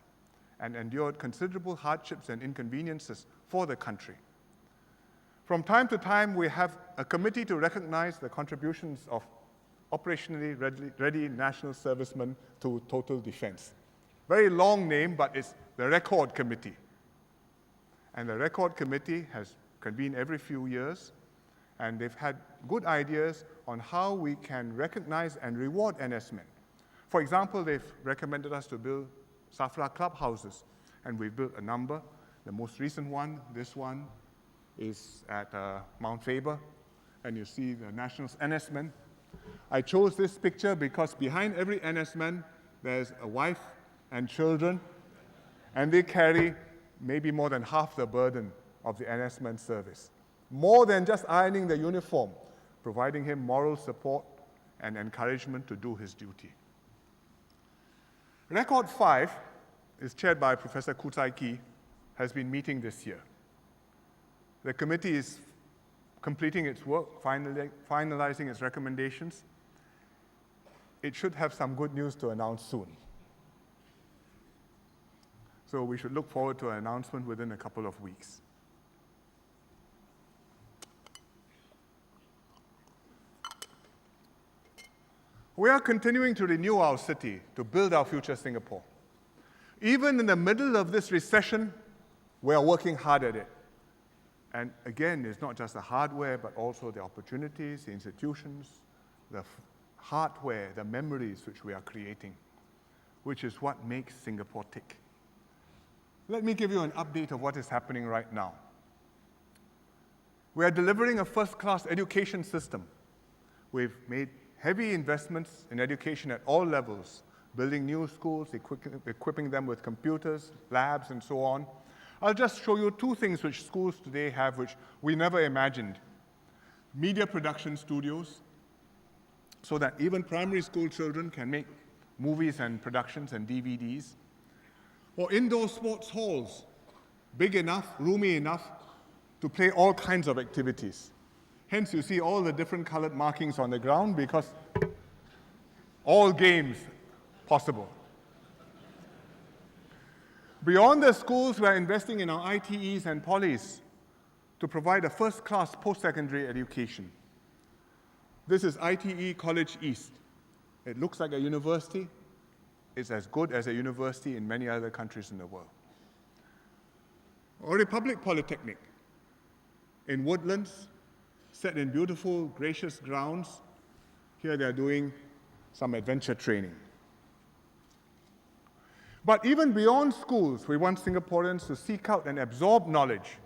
Speaker 2: and endured considerable hardships and inconveniences for the country. From time to time, we have a committee to recognize the contributions of operationally ready national servicemen to total defense. Very long name, but it's the Record Committee. And the Record Committee has convened every few years, and they've had good ideas on how we can recognize and reward NS men. For example, they've recommended us to build Safra clubhouses, and we've built a number. The most recent one, this one, is at Mount Faber, and you see the national NS men. I chose this picture because behind every NS man, there's a wife and children, and they carry maybe more than half the burden of the NS man's service. More than just ironing the uniform, providing him moral support and encouragement to do his duty. Record 5 is chaired by Professor Khoo Tsai Ki, has been meeting this year. The committee is completing its work, finalizing its recommendations. It should have some good news to announce soon. So we should look forward to an announcement within a couple of weeks. We are continuing to renew our city to build our future Singapore. Even in the middle of this recession, we are working hard at it. And again, it's not just the hardware, but also the opportunities, the institutions, the hardware, the memories which we are creating, which is what makes Singapore tick. Let me give you an update of what is happening right now. We are delivering a first-class education system. We've made heavy investments in education at all levels, building new schools, equipping them with computers, labs, and so on. I'll just show you two things which schools today have which we never imagined. Media production studios, so that even primary school children can make movies and productions and DVDs. Or indoor sports halls, big enough, roomy enough to play all kinds of activities. Hence, you see all the different colored markings on the ground because all games possible. Beyond the schools, we are investing in our ITEs and polys to provide a first-class post-secondary education. This is ITE College East. It looks like a university. It's as good as a university in many other countries in the world. Or Republic Polytechnic in Woodlands, set in beautiful, gracious grounds. Here they are doing some adventure training. But even beyond schools, we want Singaporeans to seek out and absorb knowledge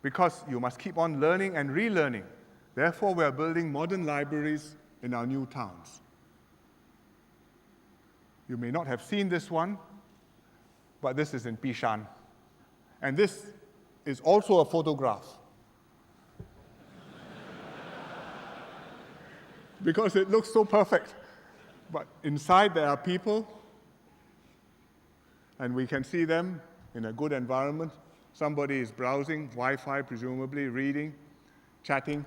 Speaker 2: because you must keep on learning and relearning. Therefore, we are building modern libraries in our new towns. You may not have seen this one, but this is in Bishan. And this is also a photograph. Because it looks so perfect. But inside there are people, and we can see them in a good environment. Somebody is browsing, Wi-Fi presumably, reading, chatting,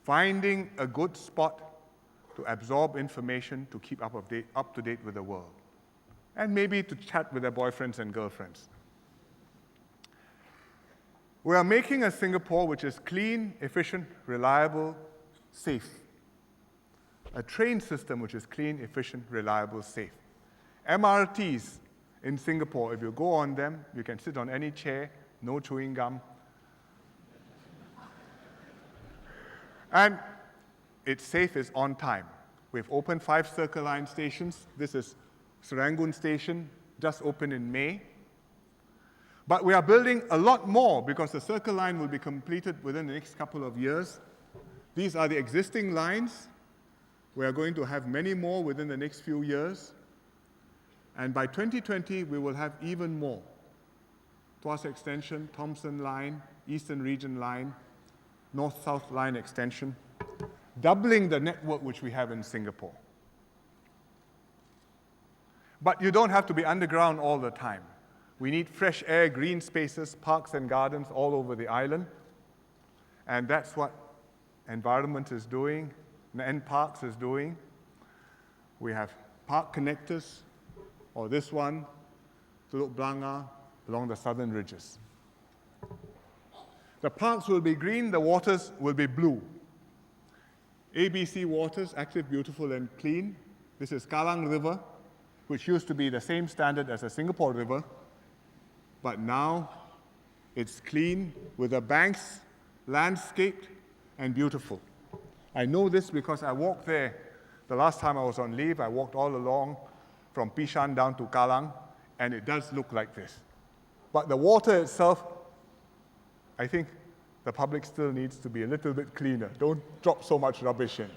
Speaker 2: finding a good spot to absorb information to keep up to date with the world, and maybe to chat with their boyfriends and girlfriends. We are making a Singapore which is clean, efficient, reliable, safe. A train system which is clean, efficient, reliable, safe. MRTs in Singapore, if you go on them, you can sit on any chair, no chewing gum. And it's safe, it's on time. We've opened 5 Circle Line stations. This is Serangoon Station, just opened in May. But we are building a lot more because the Circle Line will be completed within the next couple of years. These are the existing lines. We are going to have many more within the next few years. And by 2020, we will have even more. Tuas Extension, Thomson Line, Eastern Region Line, North-South Line Extension, doubling the network which we have in Singapore. But you don't have to be underground all the time. We need fresh air, green spaces, parks and gardens all over the island. And that's what Environment is doing, and Parks is doing. We have park connectors, or this one, Teluk Blangah, along the southern ridges. The parks will be green, the waters will be blue. ABC waters, active, beautiful, and clean. This is Kallang River, which used to be the same standard as the Singapore River, but now it's clean with the banks landscaped and beautiful. I know this because I walked there. The last time I was on leave, I walked all along from Pishan down to Kallang, and it does look like this. But the water itself, I think the public still needs to be a little bit cleaner. Don't drop so much rubbish in.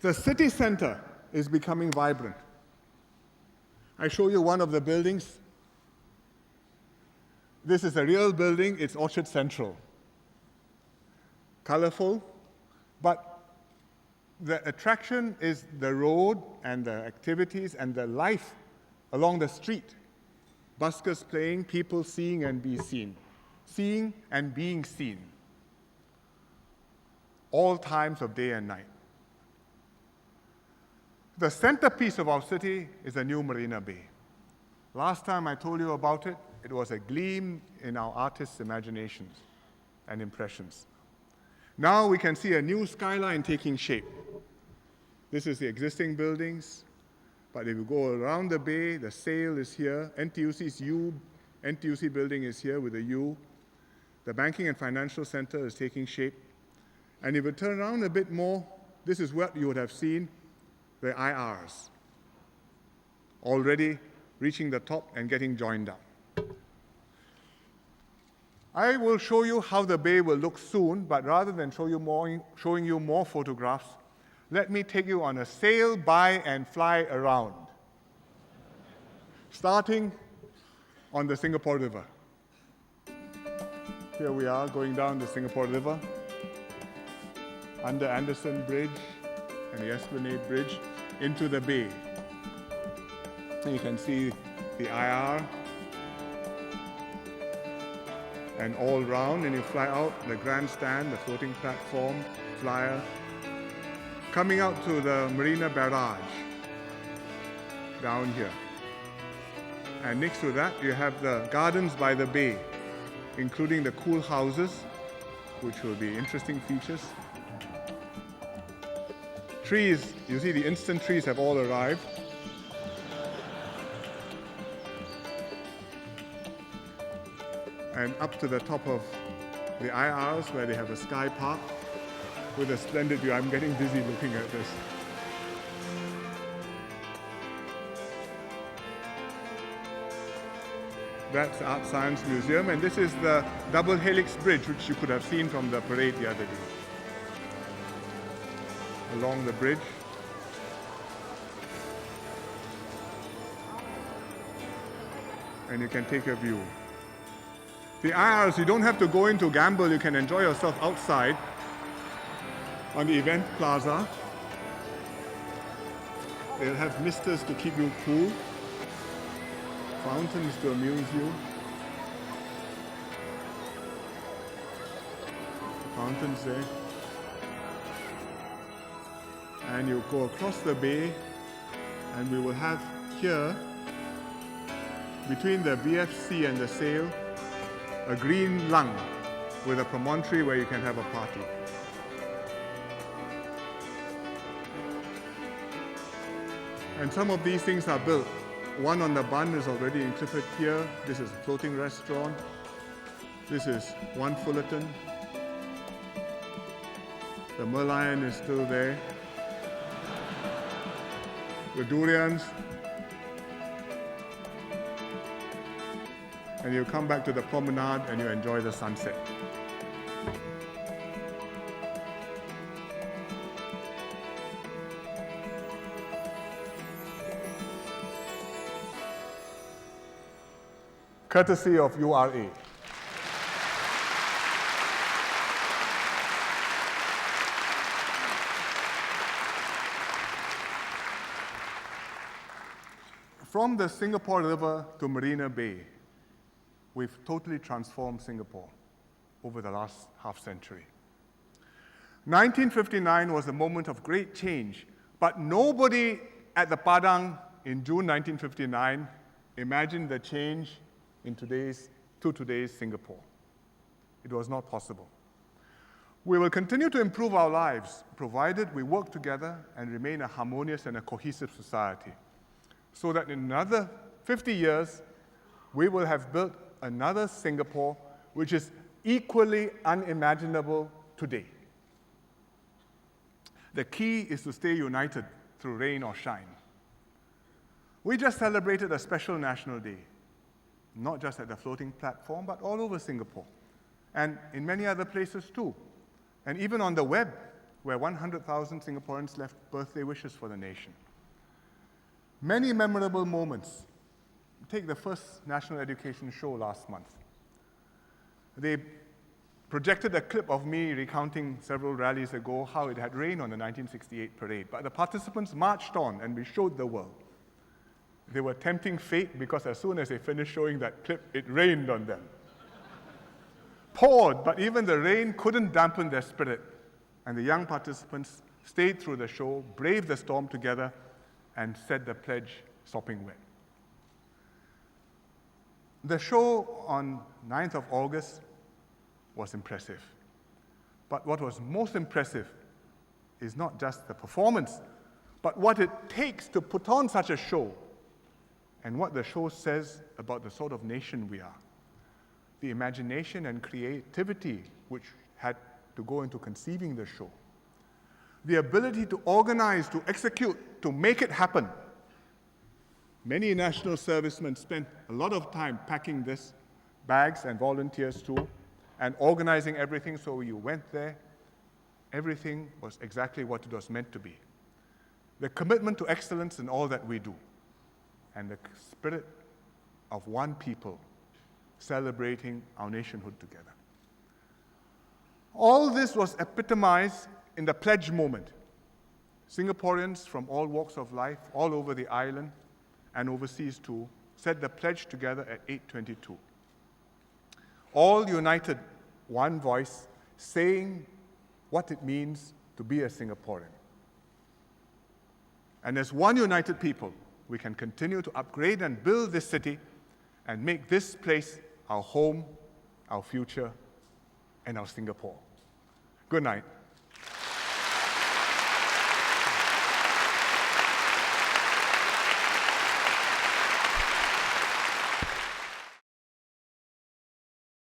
Speaker 2: The city center is becoming vibrant. I show you one of the buildings. This is a real building, it's Orchard Central. Colorful, but the attraction is the road and the activities and the life along the street. Buskers playing, people seeing and being seen. Seeing and being seen. All times of day and night. The centerpiece of our city is the new Marina Bay. Last time I told you about it, it was a gleam in our artists' imaginations and impressions. Now we can see a new skyline taking shape. This is the existing buildings, but if you go around the bay, the sail is here, NTUC building is here with a U. The banking and financial center is taking shape. And if you turn around a bit more, this is what you would have seen, the IRs, already reaching the top and getting joined up. I will show you how the bay will look soon, but rather than showing you more photographs, let me take you on a sail by and fly around, starting on the Singapore River. Here we are going down the Singapore River, under Anderson Bridge and the Esplanade Bridge, into the bay. And you can see the IR, and all round, and you fly out the grandstand, the floating platform, flyer, coming out to the Marina Barrage down here. And next to that, you have the gardens by the bay, including the cool houses, which will be interesting features. Trees, you see the instant trees have all arrived. And up to the top of the IRs where they have a sky park with a splendid view. I'm getting dizzy looking at this. That's the Art Science Museum, and this is the double helix bridge, which you could have seen from the parade the other day. Along the bridge. And you can take a view. The IRs, you don't have to go in to gamble, you can enjoy yourself outside on the event plaza. They'll have misters to keep you cool, fountains to amuse you. Fountains there. And you go across the bay, and we will have here, between the BFC and the sail, a green lung with a promontory where you can have a party. And some of these things are built. One on the bund is already in Clifford Pier. This is a floating restaurant. This is One Fullerton. The Merlion is still there. The durians. And you come back to the promenade and you enjoy the sunset. Courtesy of URA. From the Singapore River to Marina Bay, we've totally transformed Singapore over the last half century. 1959 was a moment of great change But nobody at the Padang in June 1959 imagined the change to today's Singapore. It was not possible. We will continue to improve our lives, provided we work together and remain a harmonious and a cohesive society, so that in another 50 years, we will have built another Singapore which is equally unimaginable today. The key is to stay united through rain or shine. We just celebrated a special National Day, not just at the floating platform, but all over Singapore, and in many other places too. And even on the web, where 100,000 Singaporeans left birthday wishes for the nation. Many memorable moments. Take the first national education show last month. They projected a clip of me recounting several rallies ago how it had rained on the 1968 parade, but the participants marched on and we showed the world. They were tempting fate because as soon as they finished showing that clip, it rained on them. Poured, but even the rain couldn't dampen their spirit. And the young participants stayed through the show, braved the storm together, and said the pledge sopping wet. The show on 9th of August was impressive. But what was most impressive is not just the performance, but what it takes to put on such a show, and what the show says about the sort of nation we are. The imagination and creativity which had to go into conceiving the show. The ability to organize, to execute, to make it happen. Many national servicemen spent a lot of time packing this, bags and volunteers too, and organizing everything so you went there. Everything was exactly what it was meant to be. The commitment to excellence in all that we do, and the spirit of one people celebrating our nationhood together. All this was epitomized in the pledge moment. Singaporeans from all walks of life, all over the island and overseas too, said the pledge together at 8:22. All united, one voice, saying what it means to be a Singaporean. And as one united people, we can continue to upgrade and build this city and make this place our home, our future, and our Singapore. Good night.